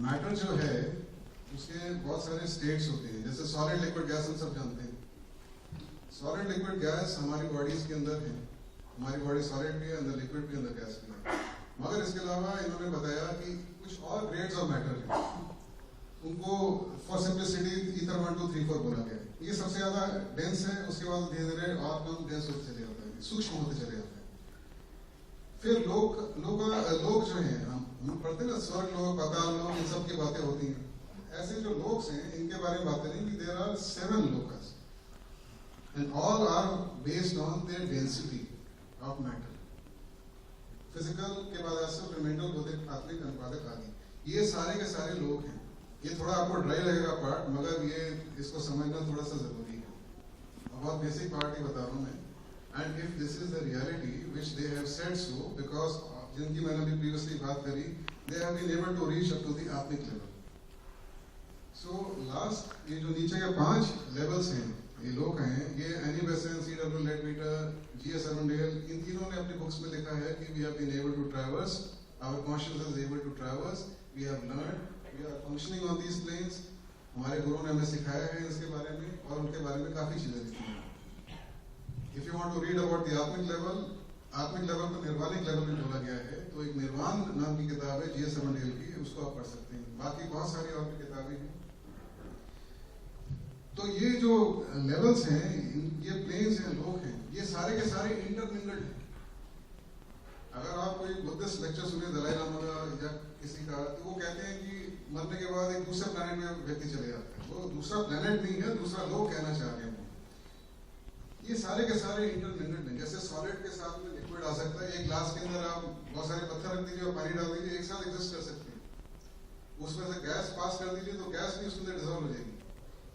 मैटर जो है उसके बहुत सारे स्टेट्स होते हैं। जैसे सॉलिड लिक्विड गैस हम सब जानते हैं, सॉलिड लिक्विड गैस हमारी बॉडीज के अंदर है, हमारी बॉडी सॉलिड भी है, अंदर लिक्विड भी, अंदर गैस भी है। मगर इसके अलावा इन्होंने बताया कि कुछ और ग्रेड्स ऑफ मैटर हैं, उनको फॉर सिंपलिसिटी ईथर 1 2 3 4 बोला गया है। ये सबसे ज्यादा डेंस है, उसके बाद धीरे धीरे और कम डेंस होते चले जाता है, सूक्ष्म होते चले जाता है। फिर लोग जो हैं, हम पढ़ते हैं ना, स्वर्ग लोग, पाताल लोग, इन सब की बातें होती हैं। ऐसे जो लोग हैं इनके बारे में बात करें कि there are 7 lokas and all are based on their density of matter. Physical के बाद फिर मेंटल, भौतिक, आत्मिक, अनुपादक आदि, ये सारे के सारे लोग हैं। ये थोड़ा आपको ड्राई लगेगा पार्ट, मगर ये इसको समझना थोड़ा सा जरूरी है। बहुत बेसिक पार्ट ही बता रहा हूँ मैं। And if this is the reality which they have said so, because जिनकी मैंने अभी previously बात करी, they have been able to reach up to the atmic level. So last ये जो नीचे के 5 levels हैं, ये लोग हैं, ये एनी बेसेंट, C.W. लेडबीटर, G.S. अर्नडेल, इन तीनों ने अपनी बुक्स में लिखा है कि we have been able to traverse, our consciousness is able to traverse, we have learned, we are functioning on these planes। हमारे गुरुओं ने हमें सिखाया है इसके बारे में, और उनके बारे में काफी चीजें लिखी हैं। If you want to read about the आत्मिक लेवल को निर्वाणिक लेवल में बोला गया है, तो एक निर्वाण नाम की किताब है G.S. अर्नडेल की, उसको आप पढ़ सकते हैं। बाकी बहुत सारी और भी किताबें हैं। तो ये जो लेवल्स हैं, ये प्लेन्स हैं, लोग हैं, ये सारे के सारे इंटरमिंगल्ड हैं। अगर आप कोई बुद्धिस्ट लेक्चर सुने दलाई लामा का या किसी का, तो वो कहते हैं कि मरने के बाद एक दूसरे प्लेनेट में व्यक्ति चले जाता है। वो दूसरा प्लेनेट नहीं है, दूसरा लोग कहना चाह रहे हैं। ये सारे के सारे इंटरमिंगल्ड हैं। जैसे सॉलिड के साथ में लिक्विड आ सकता है, एक ग्लास के अंदर आप बहुत सारे पत्थर रख दीजिए और पानी डाल दीजिए, एक साथ एग्जिस्ट कर सकते हैं। उसमें से गैस पास कर दीजिए तो गैस भी उसके अंदर डिसॉल्व हो जाएगी।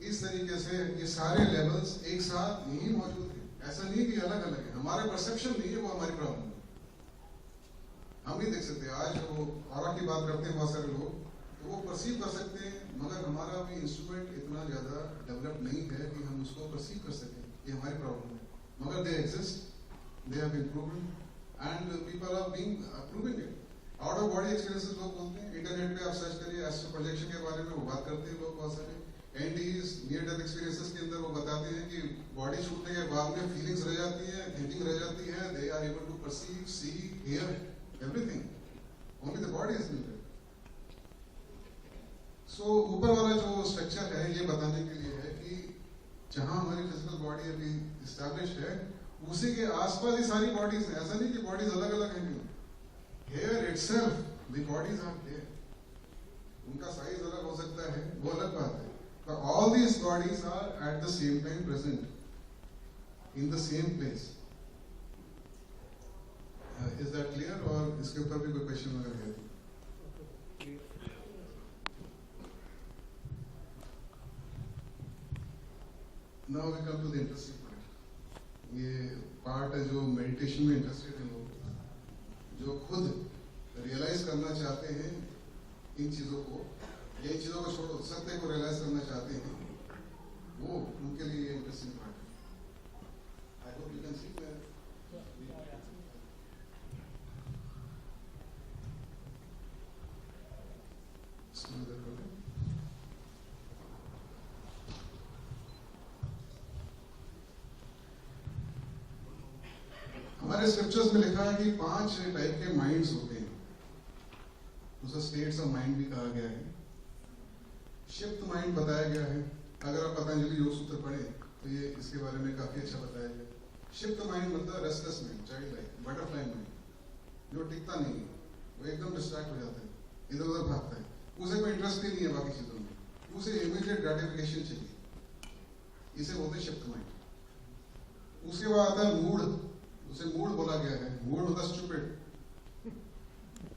इस तरीके से ये सारे लेवल्स एक साथ यही मौजूद हैं। ऐसा नहीं कि अलग अलग है, हमारे परसेप्शन नहीं है, वो हमारी प्रॉब्लम है। हम नहीं देख सकते। आज वो ऑरा की बात करते हैं बहुत सारे लोग, तो वो परसीव कर सकते हैं, मगर हमारा भी इंस्ट्रूमेंट इतना ज्यादा डेवलप नहीं है कि हम उसको परसीव कर सकें। ये हमारी प्रॉब्लम है, मगर they exist, they have been proven and people are being proving it. Out of body experiences लोग बोलते हैं, इंटरनेट पे आप सर्च करिए एस्ट्रो प्रोजेक्शन के बारे में, वो बात करते हैं लोग बहुत सारे। एनडीज, नियर डेथ एक्सपीरियंसेस के अंदर वो बताते हैं कि बॉडी छूटने के बाद में फीलिंग्स रह जाती है, थिंकिंग रह जाती है, they are able to perceive, see, hear everything, only the body is limited. So ऊपर वाला जो स्ट्रक्चर है ये बताने के लिए है कि जहां हमारी फिजिकल बॉडी अभी एस्टैब्लिश्ड है, उसी के आसपास ही सारी बॉडीज हैं। ऐसा नहीं कि बॉडीज अलग अलग हैं, here itself the bodies are there. उनका साइज अलग हो सकता है, वो अलग बात है, but all these bodies are at the same time present in the same place. Is that clear? और इसके ऊपर भी कोई क्वेश्चन अगर है? Now we come to the interesting part. ये पार्ट है जो मेडिटेशन में इंटरेस्टेड हैं लोग, जो खुद रियलाइज करना चाहते हैं इन चीजों को, ये चीजों को छोड़ो, सत्य को रियलाइज करना चाहते हैं, वो उनके लिए ये इंटरेस्टिंग पार्ट है। I hope you can see that. हमारे स्क्रिप्चर्स में लिखा है कि 5 टाइप के माइंड्स होते हैं, उसे स्टेट्स ऑफ माइंड भी कहा गया है। शिफ्ट माइंड बताया गया है। अगर आप पतंजलि योग सूत्र पढ़ें तो ये इसके बारे में काफी अच्छा बताया गया। शिफ्ट माइंड मतलब restless mind, child like, butterfly mind, जो टिकता नहीं है, वो एकदम डिस्ट्रैक्ट हो जाता है, इधर उधर भागता है, उसे कोई इंटरेस्ट ही नहीं है बाकी चीजों में, उसे इमीडिएट ग्रेटिफिकेशन चाहिए, इसे बोलते हैं शिफ्ट माइंड। उसके बाद आता है मूड, उसे मूड बोला गया है, मूड होता है स्टूपिड।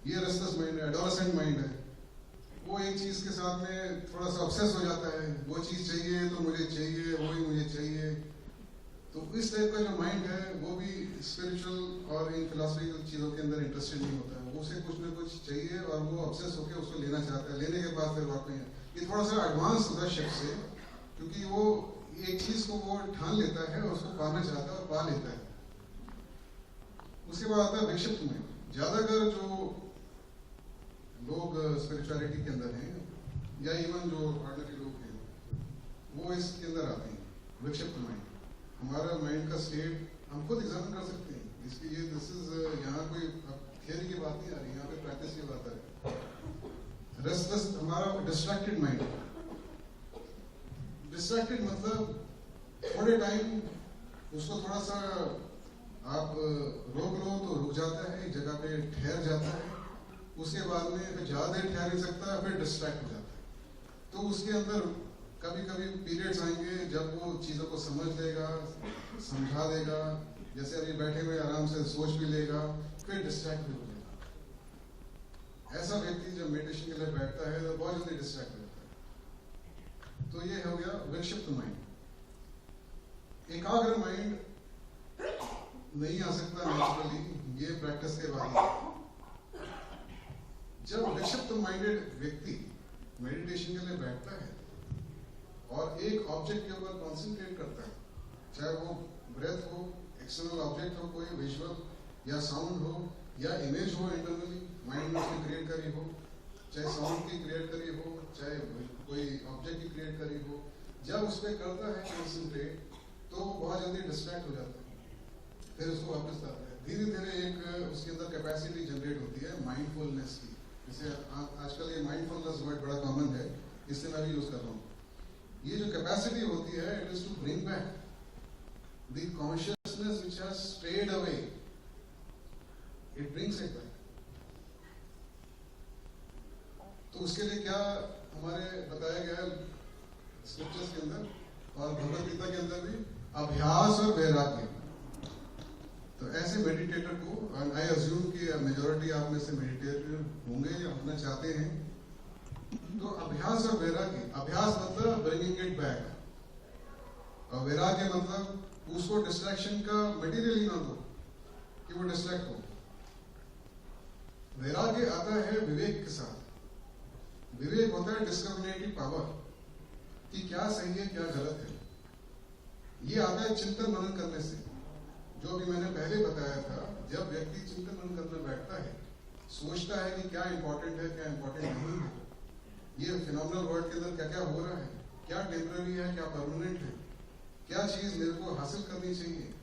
ये रेस्टलेस माइंड है, एडोलेसेंट माइंड है, वो एक चीज के साथ में थोड़ा सा ऑब्सेस हो जाता है, वो चीज चाहिए तो मुझे चाहिए, वही मुझे चाहिए, तो इस टाइप का जो माइंड है वो भी स्पिरिचुअल और इन फिलोसफिकल चीज़ों के अंदर इंटरेस्टेड नहीं होता है, वो उसे कुछ ना कुछ चाहिए और वो ऑब्सेस होकर उसको लेना चाहता है, लेने के बाद फिर वाकई ये थोड़ा सा एडवांस होता है शिफ्ट से, क्योंकि वो एक चीज़ को वो ठान लेता है और उसको पाना चाहता है और पा लेता है। उसके बाद आता है विक्षिप्त माइंड। ज़्यादातर जो लोग स्पिरिचुअलिटी के अंदर हैं या इवन जो ऑर्डिनरी लोग हैं वो इसके अंदर आते हैं, विक्षिप्त माइंड। हमारा माइंड का स्टेट हम खुद एग्जामिन कर सकते हैं, इसके ये दिस इज यहाँ कोई थियरी की बात नहीं आ रही, यहाँ पे प्रैक्टिस की बात है। रेस्टलेस, हमारा डिस्ट्रैक्टेड माइंड। डिस्ट्रैक्टेड मतलब थोड़े टाइम उसको थोड़ा सा आप रोक लो तो रुक जाता है, एक जगह पे ठहर जाता है, उसके बाद में फिर ज़्यादा देर ठहर नहीं सकता, फिर डिस्ट्रैक्ट हो जाता है। तो उसके अंदर कभी कभी पीरियड्स आएंगे जब वो चीज़ों को समझ लेगा, समझा देगा, जैसे अभी बैठे हुए आराम से सोच भी लेगा, फिर डिस्ट्रैक्ट भी हो जाएगा। ऐसा व्यक्ति जब मेडिटेशन के लिए बैठता है तो बहुत जल्दी डिस्ट्रैक्ट हो जाता है। तो ये हो गया विक्षिप्त माइंड। एकाग्र माइंड नहीं आ सकता नेचुरली, ये प्रैक्टिस के बाद। जब विक्षिप्त माइंडेड व्यक्ति मेडिटेशन के लिए बैठता है और एक ऑब्जेक्ट के ऊपर कॉन्सेंट्रेट करता है, चाहे वो ब्रेथ हो, एक्सटर्नल ऑब्जेक्ट हो, कोई विजुअल या साउंड हो या इमेज हो, इंटरनली माइंड में उसने क्रिएट करी हो, चाहे साउंड की क्रिएट करी हो, चाहे कोई ऑब्जेक्ट की क्रिएट करी हो, जब उस पर करता है कॉन्सेंट्रेट तो वो बहुत जल्दी डिस्ट्रैक्ट हो जाता है, फिर उसको वापस आता है। धीरे धीरे एक उसके अंदर कैपेसिटी जनरेट होती है माइंडफुलनेस की। जैसे आजकल ये माइंडफुलनेस वर्ड बड़ा कॉमन है, इससे मैं भी यूज कर रहा हूँ। ये जो कैपेसिटी होती है, it is to bring back the consciousness which has strayed away, it brings it back. तो उसके लिए क्या हमारे बताया गया है स्क्रिप्चर्स के अंदर और भगवद गीता के अंदर भी, अभ्यास और वैराग्य। तो ऐसे मेडिटेटर को, आई अज्यूम कि मेजॉरिटी आप में से मेडिटेटर होंगे या होना चाहते हैं, तो अभ्यास और वैराग्य। अभ्यास मतलब ब्रिंगिंग इट बैक और वैराग्य मतलब उसको डिस्ट्रैक्शन का मटेरियल ही ना दो कि वो डिस्ट्रैक्ट हो। वैराग्य आता है विवेक के साथ। विवेक होता है डिस्क्रिमिनेटिव पावर कि क्या सही है क्या गलत है। ये आता है चिंतन मनन करने से, जो भी मैंने पहले बताया था। जब व्यक्ति चिंतन मनन करने बैठता है, सोचता है कि क्या इंपॉर्टेंट है क्या इंपॉर्टेंट नहीं है, ये फिनोमिनल वर्ल्ड के अंदर क्या क्या हो रहा है, क्या टेम्पररी है क्या परमानेंट है, क्या चीज मेरे को हासिल करनी चाहिए,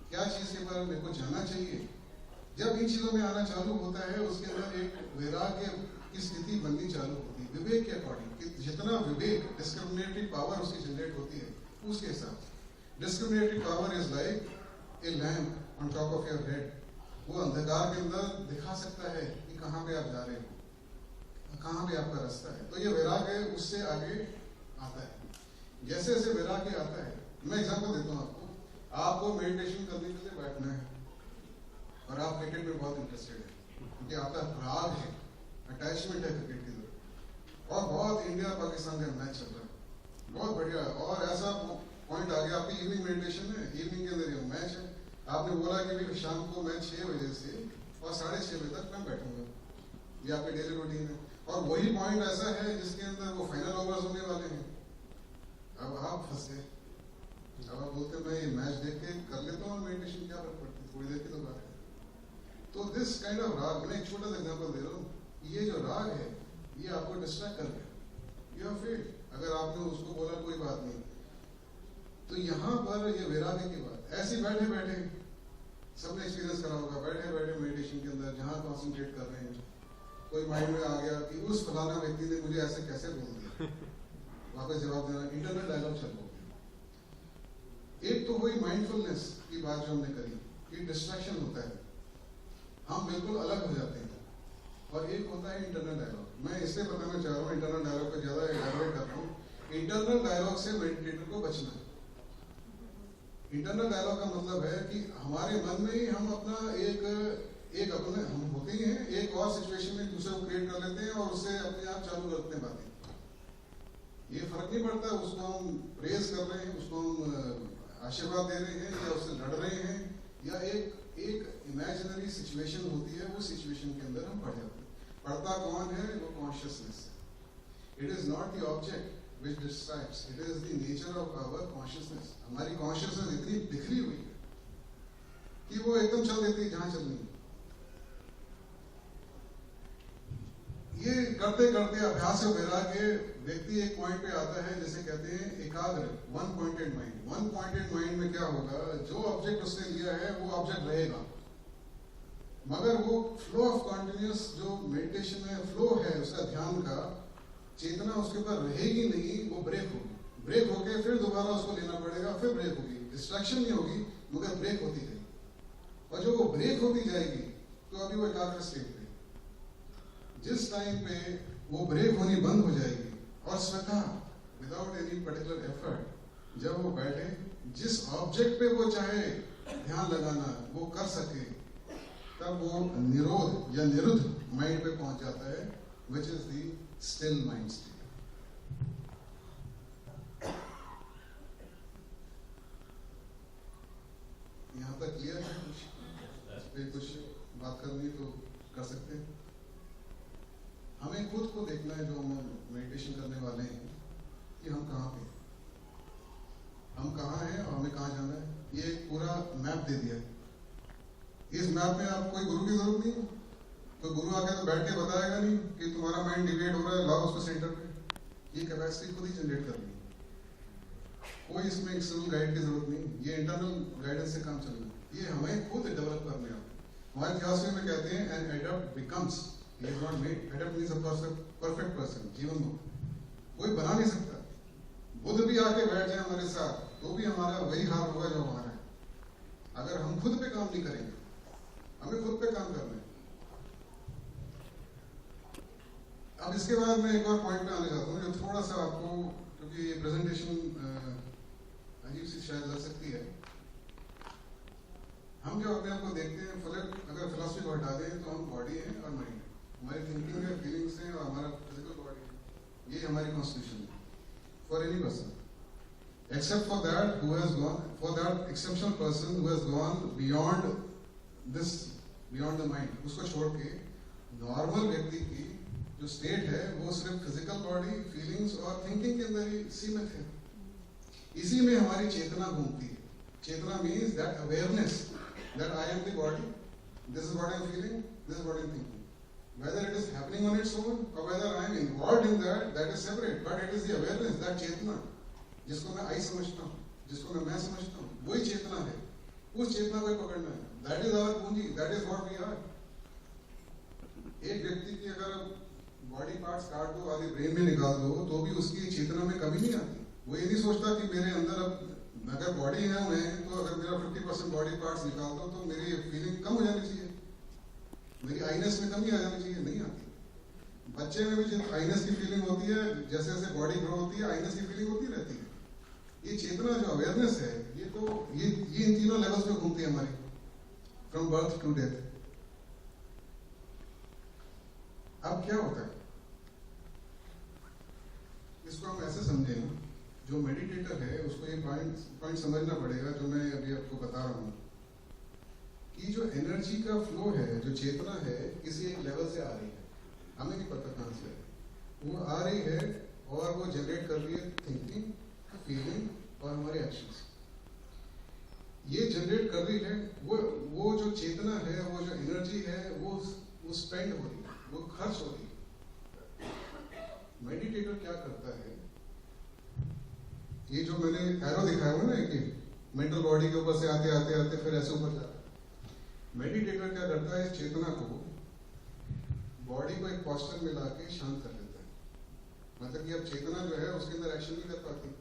क्या चीज के बारे में मेरे को जानना चाहिए। जब इन चीजों में आना चालू होता है, उसके अंदर एक वैराग्य की स्थिति बननी चालू होती है विवेक के अकॉर्डिंग। जितना विवेक, डिस्क्रिमिनेटिव पावर उसकी जनरेट होती है उसके हिसाब से। Discriminative power is like a lamp on top of your head. वो अंधकार के अंदर दिखा सकता है कि कहाँ पे आप जा रहे हो, कहाँ पे आपका रास्ता है। तो ये वैराग्य उससे आगे आता है। जैसे जैसे वैराग्य आता है, मैं एग्जांपल देता हूँ आपको। आपको मेडिटेशन करने के लिए बैठना है और आप क्रिकेट में बहुत इंटरेस्टेड है, क्योंकि आपका राग है, अटैचमेंट है क्रिकेट की तरफ, और बहुत इंडिया पाकिस्तान का मैच चल रहा है, बहुत बढ़िया। और ऐसा पॉइंट आ गया आपकी इवनिंग मेडिटेशन में, इवनिंग के अंदर ये मैच है, आपने बोला कि भी शाम को मैं 6 बजे से और 6:30 बजे तक मैं बैठूंगा, ये आपके डेली रूटीन है। और वही पॉइंट ऐसा है जिसके अंदर वो फाइनल ओवर्स होने वाले हैं। अब आप फंस गए, अब आप बोलते मैं ये मैच देख के कर लेता हूँ मेडिटेशन, क्या फर्क पड़ती है, थोड़ी देर की तो बात है। तो दिस काइंड ऑफ राग, मैं एक छोटा सा एग्जाम्पल दे रहा हूँ, ये जो राग है ये आपको डिस्ट्रैक्ट कर गया, यू हैव फेल्ड। अगर आपने उसको बोला कोई बात नहीं, तो यहाँ पर ये वैराग्य की बात। ऐसे बैठे बैठे सबने एक्सपीरियंस करा होगा, बैठे बैठे मेडिटेशन के अंदर जहाँ कॉन्सेंट्रेट कर रहे हैं, कोई माइंड में आ गया कि उस फलाना व्यक्ति ने मुझे ऐसे कैसे बोल दिया, वापस जवाब देना, इंटरनल डायलॉग चल रहा है। एक तो हुई माइंडफुलनेस की बात जो हमने करी कि डिस्ट्रैक्शन होता है, हम बिल्कुल अलग हो जाते हैं, और एक होता है इंटरनल डायलॉग। मैं इसलिए बताना चाह रहा हूँ, इंटरनल डायलॉग को ज्यादा एलैबोरेट कर रहा हूँ। इंटरनल डायलॉग से मेडिटेटर को बचना है। इंटरनल डायलॉग का मतलब है कि हमारे मन में ही हम अपना एक अपने हम होते ही हैं, एक और सिचुएशन में दूसरे को क्रिएट कर लेते हैं और उससे अपने आप चालू करते हैं बातें। ये फर्क नहीं पड़ता उसको हम प्रेज कर रहे हैं, उसको हम आशीर्वाद दे रहे हैं या उससे लड़ रहे हैं, या एक इमेजिनरी सिचुएशन होती है, वो सिचुएशन के अंदर हम पड़ जाते हैं। पढ़ता कौन है? वो कॉन्शियसनेस है। It is not the object which distracts, it is the nature of our consciousness. हमारी कॉन्शियसनेस इतनी बिखरी हुई है कि वो एकदम चल देती है जहां चलनी है। ये करते करते अभ्यास से वैराग्य व्यक्ति एक पॉइंट पे आता है, जैसे कहते हैं एकाग्र, one pointed mind. One pointed mind में क्या होगा? जो ऑब्जेक्ट उसने लिया है वो ऑब्जेक्ट रहेगा, मगर वो फ्लो ऑफ कॉन्टिन्यूस जो मेडिटेशन में फ्लो है उसका ध्यान का, चेतना उसके ऊपर रहेगी नहीं, वो ब्रेक होगी। ब्रेक होके फिर दोबारा उसको लेना पड़ेगा, फिर ब्रेक होगी। डिस्ट्रैक्शन नहीं होगी मगर ब्रेक होती जाएगी, और जो वो ब्रेक होती जाएगी तो अभी वो एकाग्र स्टेट पे, जिस टाइम पे वो ब्रेक होनी बंद हो जाएगी और स्वतः विदाउट एनी पर्टिकुलर एफर्ट जब वो बैठे, जिस ऑब्जेक्ट पे वो चाहे ध्यान लगाना वो कर सके, तब वो निरोध या निरुद्ध माइंड पे पहुंच जाता है, which is the still mind state. यहां तक क्लियर है? कुछ बात करनी तो कर सकते हैं। हमें खुद को देखना है, जो हम मेडिटेशन करने वाले हैं, कि हम कहाँ पे, हम कहाँ हैं और हमें कहाँ जाना है। ये एक पूरा मैप दे दिया है। इस मैप में आप कोई गुरु की जरूरत नहीं है। तो गुरु आके तो बैठ के बताएगा नहीं कि तुम्हारा माइंड डिवेट हो रहा है, लाओ उसको सेंटर पे। ये कैपेसिटी खुद ही जनरेट करनी है। कोई इसमें एक्सटर्नल गाइड की जरूरत नहीं। ये इंटरनल गाइडेंस से काम चलना है। ये हमें खुद डेवलप करने हैं। हमारे थियोसॉफी में कहते हैं an adept becomes, he is not made. Adept means a perfect person. जीवन में कोई बना नहीं सकता। बुद्ध भी आके बैठ जाए हमारे साथ तो भी हमारा वही हाल होगा जो हमारा है, अगर हम खुद पे काम नहीं करेंगे। हमें खुद पे काम करना है। अब इसके बाद मैं एक और पॉइंट पे आने चाहता हूँ, जो थोड़ा सा आपको, क्योंकि ये प्रेजेंटेशन अजीब सी शायद लग सकती है। हम जो अपने आप को देखते हैं, अगर फिलॉसफी को हटा दें तो हम बॉडी है और माइंड है। हमारी थिंकिंग है, फीलिंग्स है, और हमारा फिजिकल बॉडी है। ये हमारी कॉन्स्टिट्यूशन है for any person, except for that who has gone, for that exceptional person who has gone beyond this, beyond the mind. उसको छोड़ के नॉर्मल व्यक्ति की जो स्टेट है वो सिर्फ फिजिकल बॉडी, फीलिंग्स और थिंकिंग के अंदर ही सीमित है। इसी में हमारी चेतना घूमती है। चेतना means that awareness that I am the body, this is what I am feeling, this is what I am thinking. Whether it is happening on its own or whether I am involved in that, that is separate. But it is the awareness, that चेतना, जिसको मैं I समझता हूँ, जिसको मैं समझता हूँ, वही चेतना है। उस चेतना को पकड़ना है। That is our पूंजी, that is what we are. एक व्यक्ति की अगर बॉडी पार्ट्स काट दो, आदि ब्रेन में निकाल दो, तो भी उसकी चेतना में कमी नहीं आती। वो ये नहीं सोचता कि मेरे अंदर अब अगर बॉडी है मैं, तो अगर मेरा 50% बॉडी पार्ट्स निकाल दो तो मेरी फीलिंग कम हो जानी चाहिए, मेरी आईनेस में कमी आ जानी चाहिए। नहीं आती। बच्चे में भी जब आईनेस की फीलिंग होती है, जैसे जैसे बॉडी ग्रो होती है आईनेस की फीलिंग होती रहती है। ये चेतना जो अवेयरनेस है, ये तो ये इन तीनों लेवल्स पे घूमती है हमारी, फ्रॉम बर्थ टू डेथ। अब क्या होता है, इसको हम ऐसे समझें, जो मेडिटेटर है उसको ये पॉइंट समझना पड़ेगा जो मैं अभी आपको बता रहा हूँ, कि जो एनर्जी का फ्लो है, जो चेतना है, किसी एक लेवल से आ रही है, हमें नहीं पता कहाँ से वो आ रही है, और वो जनरेट कर रही है थिंकिंग, फीलिंग और हमारे एक्शंस। ये जनरेट कर रही है, वो जो चेतना है, वो जो एनर्जी है, वो स्पेंड हो रही है, वो खर्च हो रही है। मेडिटेटर क्या करता है, ये जो मैंने एरो दिखाया हुआ ना, कि मेंटल बॉडी के ऊपर से आते आते आते फिर ऐसे ऊपर जाता है। मेडिटेटर क्या करता है, इस चेतना को, बॉडी को एक पोस्चर में लाके शांत कर देता है। मतलब कि अब चेतना जो है उसके अंदर एक्शन नहीं कर पाती,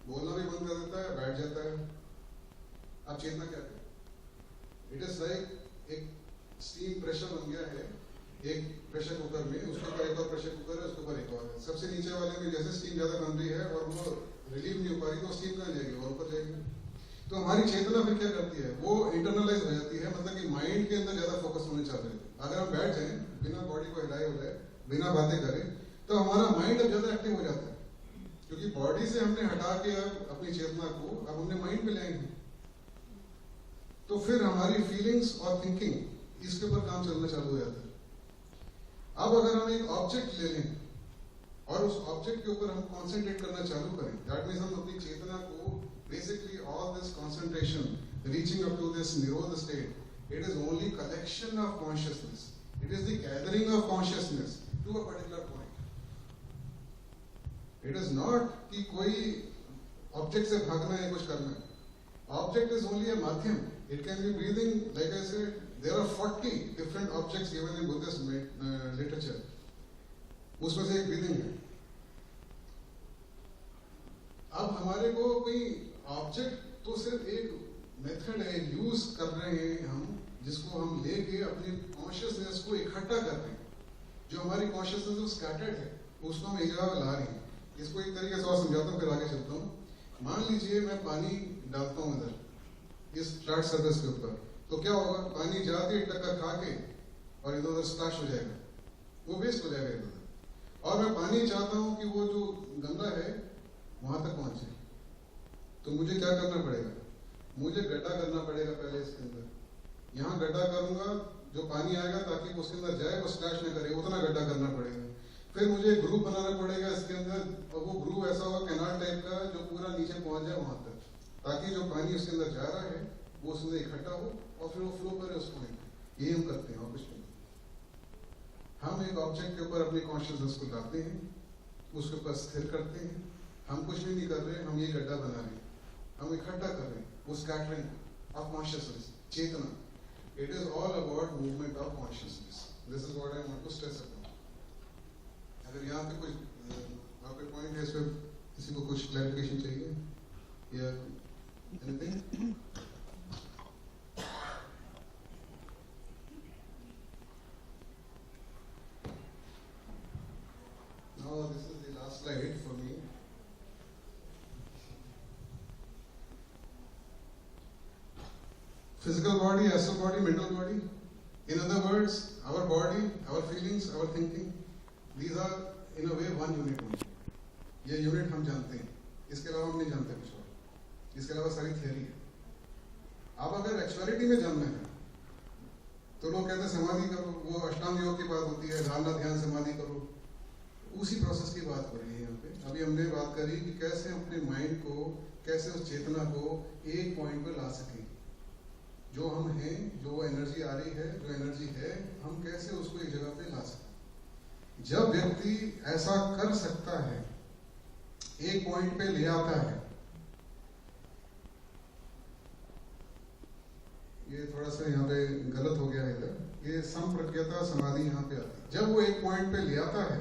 बोलना भी बंद कर देता है, बैठ जाता है। अब चेतना क्या करे? इट इज लाइक एक स्टीम प्रेशर बन गया है एक प्रेशर कुकर में, उसके ऊपर एक और प्रेशर कुकर है, उसके ऊपर एक और है। सबसे नीचे वाले में जैसे स्टीम ज्यादा बन रही है और वो रिलीव नहीं हो पा रही, तो स्टीम कहाँ जाएगी, और ऊपर जाएगी। तो हमारी चेतना फिर क्या करती है, वो इंटरनलाइज हो जाती है, मतलब कि माइंड के अंदर ज्यादा फोकस होने चल रहे थे। अगर हम बैठ जाएं बिना बॉडी को हिलाए हुए, बिना बातें करें, तो हमारा माइंड अब ज्यादा एक्टिव हो जाता है। क्योंकि बॉडी से हमने हटा के अब अपनी चेतना को अब हमने माइंड पे लाएंगे, तो फिर हमारी फीलिंग्स और थिंकिंग इसके ऊपर काम चलना चालू हो जाता है। अब अगर हम एक ऑब्जेक्ट ले लें और उस ऑब्जेक्ट के ऊपर हम कॉन्सेंट्रेट करना चालू करें, दैट मीन्स हम अपनी चेतना को basically all this concentration reaching up to this nirodh state, it is only collection of consciousness, it is the gathering of consciousness to a particular point. It is not कि कोई ऑब्जेक्ट से भागना है, कुछ करना है। ऑब्जेक्ट इज ओनली अ माध्यम, it can be breathing, like I said there are 40 different objects given in Buddhist literature, उसमें से एक ब्रीदिंग है। अब हमारे को कोई ऑब्जेक्ट तो सिर्फ एक मेथड है, यूज कर रहे हैं हम, जिसको हम लेके अपनी कॉन्शियसनेस को इकट्ठा कर रहे हैं। जो हमारी कॉन्शियसनेस जो स्कैटर्ड है उसको हम एक जगह पे ला रहे हैं। इसको एक तरीके से और समझाता हूँ, फिर आगे चलता हूँ। मान लीजिए मैं पानी डालता हूँ इधर इस फ्लैट सरफेस के ऊपर, तो क्या होगा, पानी जाके टक्कर खा के और इधर उधर स्प्लैश हो जाएगा, वो वेस्ट हो जाएगा इधर उधर। और मैं पानी चाहता हूँ कि वो जो गंदा है वहां तक पहुंचे, तो मुझे क्या करना पड़ेगा, मुझे गड्ढा करना पड़ेगा पहले इसके अंदर। यहाँ गड्ढा करूंगा, जो पानी आएगा ताकि वो उसके अंदर जाए, वो स्प्लैश न करे, उतना गड्ढा करना पड़ेगा। फिर मुझे ग्रूव बनाना पड़ेगा इसके अंदर, और वो ग्रूव ऐसा होगा कैनाल टाइप का जो पूरा नीचे पहुंच जाए वहां तक, ताकि जो पानी उसके अंदर जा रहा है वो उसमें इकट्ठा हो और फिर वो फ्लो करे उस पॉइंट। ये हम करते हैं और कुछ नहीं। हम एक ऑब्जेक्ट के ऊपर अपनी कॉन्शियसनेस को लाते हैं, उसके ऊपर स्थिर करते हैं। हम कुछ भी नहीं कर रहे, हम ये गड्ढा बना रहे हैं, हम इकट्ठा कर रहे हैं वो स्कैटरिंग ऑफ कॉन्शियसनेस, चेतना। It is all about movement of consciousness. This is what I want to stress upon. अगर यहाँ पे कुछ आपके पॉइंट है, इस पर किसी को कुछ क्लैरिफिकेशन चाहिए या anything? Now this is the last slide for me. Physical body, astral body, mental body. In other words, our body, our feelings, our thinking, these are in a way one unit only. ये यूनिट हम जानते हैं, इसके अलावा हम नहीं जानते कुछ और, इसके अलावा सारी थियरी है। अब अगर एक्चुअलिटी में जानना है तो लोग कहते हैं समाधि करो, वो अष्टांग योग की बात होती है, धारणा ध्यान समाधि करो, उसी प्रोसेस की बात हो रही है यहाँ पे। अभी हमने बात करी कि कैसे अपने माइंड को, कैसे उस चेतना को एक पॉइंट पे ला सके। जो हम हैं, जो एनर्जी आ रही है, जो एनर्जी है, हम कैसे उसको एक जगह पे ला सकें। जब व्यक्ति ऐसा कर सकता है, एक पॉइंट पे ले आता है, ये थोड़ा सा यहाँ पे गलत हो गया है इधर, ये संप्रज्ञता समाधि यहाँ पे आती है। जब वो एक पॉइंट पे ले आता है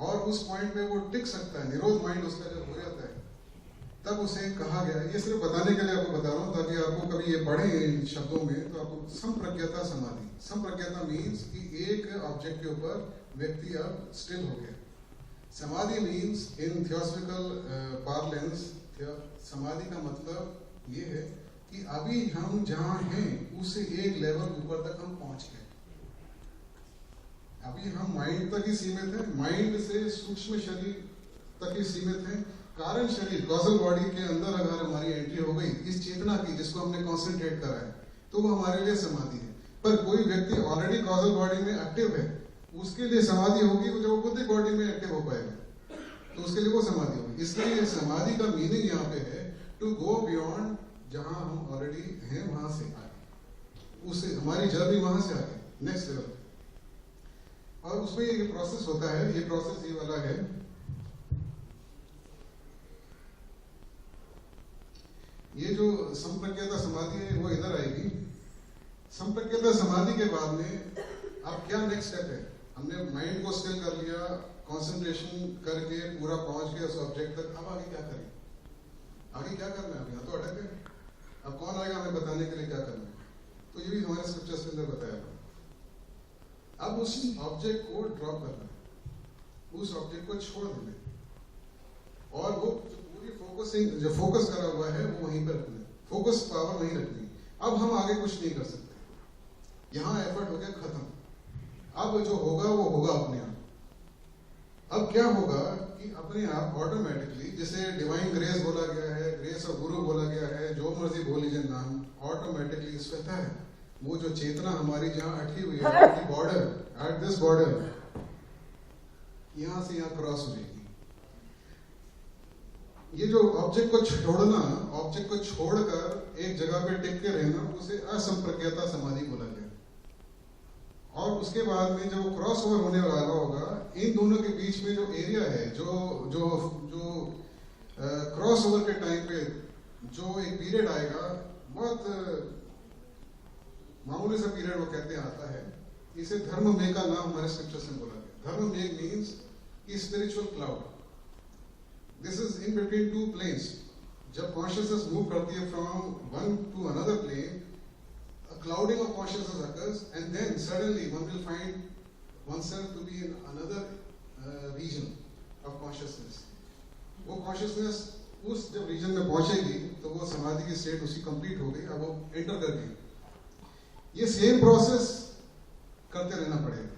और उस पॉइंट पे वो टिक सकता है, निरोध माइंड उसका जब हो जाता है, तब उसे कहा गया, ये सिर्फ बताने के लिए आपको बता रहा हूँ ताकि आपको कभी ये पढ़े इन शब्दों में तो आपको। संप्रज्ञता समाधि, संप्रज्ञता मीन्स कि एक ऑब्जेक्ट के ऊपर व्यक्ति अब स्टिल हो गया। समाधि मीन्स इन थियोसॉफिकल पार्लेंस, समाधि का मतलब ये है कि अभी हम जहाँ हैं उससे एक लेवल ऊपर तक हम पहुंच गए। अभी हम माइंड तक ही सीमित हैं, माइंड से सूक्ष्म शरीर तक ही सीमित हैं। कारण शरीर, कॉजल बॉडी के अंदर अगर हमारी एंट्री हो गई इस चेतना की, जिसको हमने कॉन्सेंट्रेट करा है, तो वो हमारे लिए समाधि है। पर कोई व्यक्ति ऑलरेडी कॉजल बॉडी में एक्टिव है, उसके लिए समाधि होगी जब वो बुद्धिक बॉडी में एक्टिव हो पाएगा, तो उसके लिए वो समाधि होगी। इसलिए समाधि का मीनिंग यहाँ पे है टू गो बियॉन्ड, जहां हम ऑलरेडी हैं वहां से आगे, उससे हमारी जर्नी वहां से आगे नेक्स्ट लेवल। और उसमें ये प्रोसेस होता है, ये प्रोसेस ये वाला है। ये जो संप्रज्ञता समाधि है वो इधर आएगी। संप्रज्ञता समाधि के बाद में अब क्या नेक्स्ट स्टेप है, हमने माइंड को स्टिल कर लिया, कंसंट्रेशन करके पूरा पहुंच गए उस ऑब्जेक्ट तक। अब आगे क्या करें, आगे क्या करना है? यहाँ तो अटक गए, अब कौन आएगा हमें बताने के लिए क्या करना है? तो ये भी हमारे स्क्रिप्चर्स के अंदर बताया गया। अब उस ऑब्जेक्ट को ड्रॉप करना है, उस ऑब्जेक्ट को छोड़ देना है, और वो पूरी फोकसिंग, जो फोकस करा हुआ है वो वहीं पर रखना है, फोकस पावर वहीं रखनी है। अब हम आगे कुछ नहीं कर सकते, यहाँ एफर्ट हो गया खत्म। अब जो होगा वो होगा अपने आप। अब क्या होगा कि अपने आप ऑटोमेटिकली, जैसे डिवाइन ग्रेस बोला गया है, ग्रेस ऑफ गुरु बोला गया है, जो मर्जी बोल लीजिए नाम, ऑटोमेटिकली स्वतः है वो जो चेतना हमारी जहां अटकी हुई है at border, at this border, यहां से यहां क्रॉस हो जाएगी। ये जो ऑब्जेक्ट को छोड़ना, ऑब्जेक्ट को छोड़कर एक जगह पे टिक के रहना, उसे असंप्रज्ञता समाधि बोला गया। और उसके बाद में जो क्रॉस ओवर होने वाला होगा, इन दोनों के बीच में जो एरिया है, जो क्रॉस ओवर के टाइम पे जो एक पीरियड आएगा, बहुत मामूली सा पीरियड वो कहते हैं आता है, इसे धर्म में का नाम हमारे स्क्रिप्चर में बोला गया। धर्म में मीन्स कि spiritual cloud, this is in between two planes. जब कॉन्शियसनेस मूव करती है from one to another plane, clouding of consciousness occurs, and then suddenly one will find oneself to be in another region of consciousness. वो consciousness उस जब रीजन में पहुंचेगी तो वो समाधि की स्टेट उसकी कंप्लीट हो गई, अब वो एंटर कर गई। ये सेम प्रोसेस करते रहना पड़ेगा।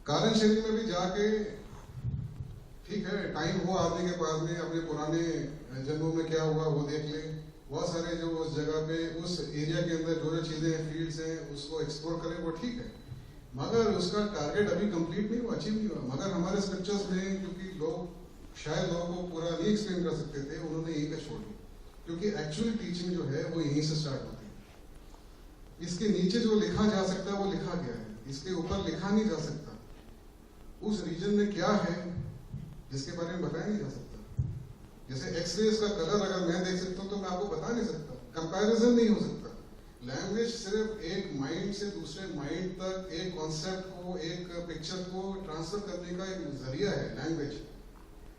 कारण शरीर में भी जाके, ठीक है, टाइम हो आदमी के पास में, अपने पुराने जन्मों में क्या हुआ वो देख ले, बहुत सारे जो उस जगह पे, उस एरिया के अंदर जो चीजें हैं, फील्ड्स हैं, उसको एक्सप्लोर करें, वो ठीक है, मगर उसका टारगेट अभी कंप्लीट नहीं हुआ, अचीव नहीं हुआ। मगर हमारे स्क्रिप्चर्स में, क्योंकि लोग शायद लोगों को पूरा नहीं एक्सप्लेन कर सकते थे, उन्होंने यहीं पे छोड़ दिया, क्योंकि एक्चुअली टीचिंग जो है वो यहीं से स्टार्ट होती है। इसके नीचे जो लिखा जा सकता है वो लिखा गया है, इसके ऊपर लिखा नहीं जा सकता। उस रीजन में क्या है जिसके बारे में बताया नहीं जा सकता। जैसे एक्सरेज का कलर अगर मैं देख सकता हूं तो मैं आपको बता नहीं सकता, कंपैरिजन नहीं हो सकता। लैंग्वेज सिर्फ एक माइंड से दूसरे माइंड तक एक कॉन्सेप्ट को, एक पिक्चर को ट्रांसफर करने का एक जरिया है लैंग्वेज।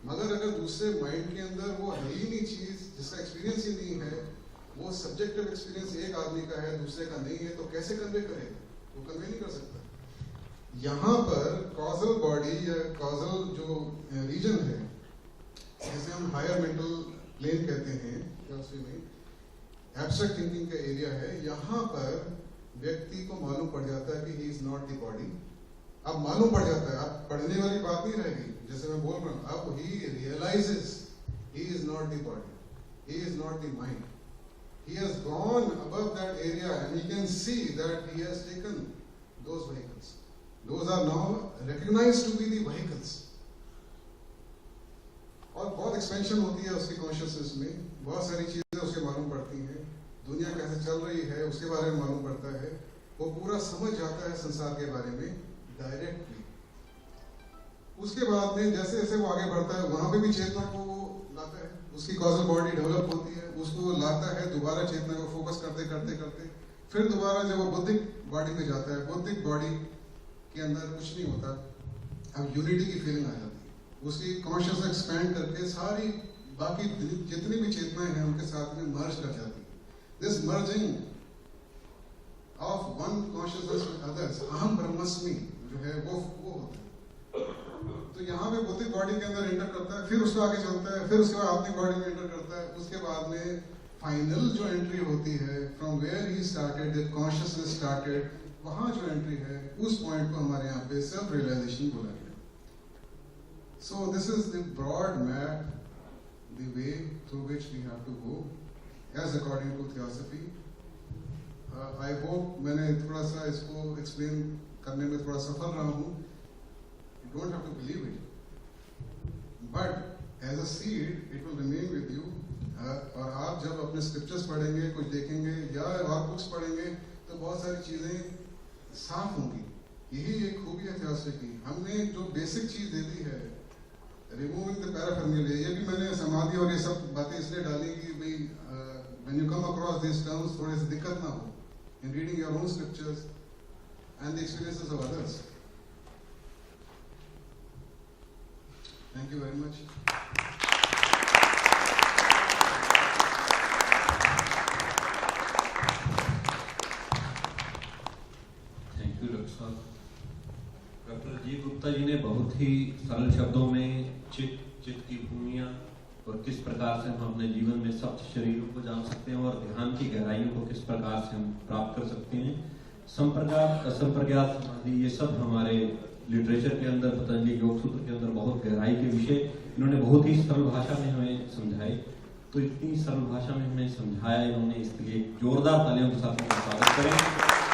मगर अगर दूसरे माइंड के अंदर वो है ही नहीं चीज, जिसका एक्सपीरियंस ही नहीं है, वो सब्जेक्टिव एक्सपीरियंस एक आदमी का है, दूसरे का नहीं है, तो कैसे कन्वे करेगा? वो कन्वे नहीं कर सकता। यहाँ पर कॉजल बॉडी या कॉजल जो रीजन है, जिसे हम हायर मेंटल प्लेन कहते हैं, में एब्स्ट्रैक्ट थिंकिंग का एरिया है, यहाँ पर व्यक्ति को मालूम पड़ जाता है कि ही इज नॉट द बॉडी। अब मालूम पड़ जाता है, अब पढ़ने वाली बात नहीं रहेगी, जैसे मैं बोल रहा हूँ, अब he realises he is not the body, he is not the mind, he has gone above that area and he can see that he has taken those vehicles. Those are now recognized to be the vehicles. और बहुत एक्सपेंशन होती है उसकी कॉन्शियसनेस में, बहुत सारी चीजें उसके मालूम पड़ती हैं, दुनिया कैसे चल रही है उसके बारे में मालूम पड़ता है, वो पूरा समझ जाता है संसार के बारे में डायरेक्टली। उसके बाद में जैसे जैसे वो आगे बढ़ता है, वहां पे भी चेतना को वो लाता है, उसकी कॉजल बॉडी डेवलप होती है, उसको लाता है दोबारा चेतना को फोकस करते करते करते, फिर दोबारा जब वो बौद्धिक बॉडी में जाता है, बौद्धिक बॉडी के अंदर कुछ नहीं होता, अब यूनिटी की फीलिंग आ जाती है, उसकी कॉन्शियसनेस एक्सपैंड करके सारी बाकी जितनी भी चेतनाएं हैं उनके साथ में मर्ज कर जाती है। This merging of one consciousness with others, अहम ब्रह्मस्मि जो है वो होता है। तो यहाँ पे बौद्धिक बॉडी के अंदर एंटर करता है, फिर उसको आगे चलता है, फिर उसके बाद आत्मिक बॉडी में एंटर करता है, उसके बाद में फाइनल जो एंट्री होती है, from where he started, the consciousness started, वहां जो एंट्री है उस पॉइंट को हमारे यहाँ पे सेल्फ रियलाइजेशन बोला गया। So this is the broad map, the way through which we have to go, as according to theosophy. I hope मैंने थोड़ा सा इसको explain करने में थोड़ा सफल रहा हूँ. You don't have to believe it, but as a seed, it will remain with you. और आप जब अपने scriptures पढ़ेंगे, कुछ देखेंगे या और books पढ़ेंगे, तो बहुत सारी चीजें साफ होंगी. यही एक खूबी है theosophy की. हमने जो basic चीज दे दी है, रिमूविंग द पैराफर्मूलिया, ये भी मैंने समाधि और ये सब बातें इसलिए डाली कि भाई when you come across this terms थोड़े से दिक्कत ना हो इन reading your own scriptures and the experiences of others. Thank you very much.
Thank you doctor साहब। डॉक्टर जी गुप्ता जी ने बहुत ही सरल शब्दों में चित्त की भूमिया और किस प्रकार से हम अपने जीवन में सप्त शरीरों को जान सकते हैं और ध्यान की गहराइयों को किस प्रकार से हम प्राप्त कर सकते हैं, संप्रज्ञात असंप्रज्ञात समाधि, ये सब हमारे लिटरेचर के अंदर, पतंजलि योग सूत्र के अंदर बहुत गहराई के विषय इन्होंने बहुत ही सरल भाषा में हमें समझाए। तो इतनी सरल भाषा में हमें समझाया इन्होंने, इसके लिए जोरदार तालियों के साथ स्वागत करें।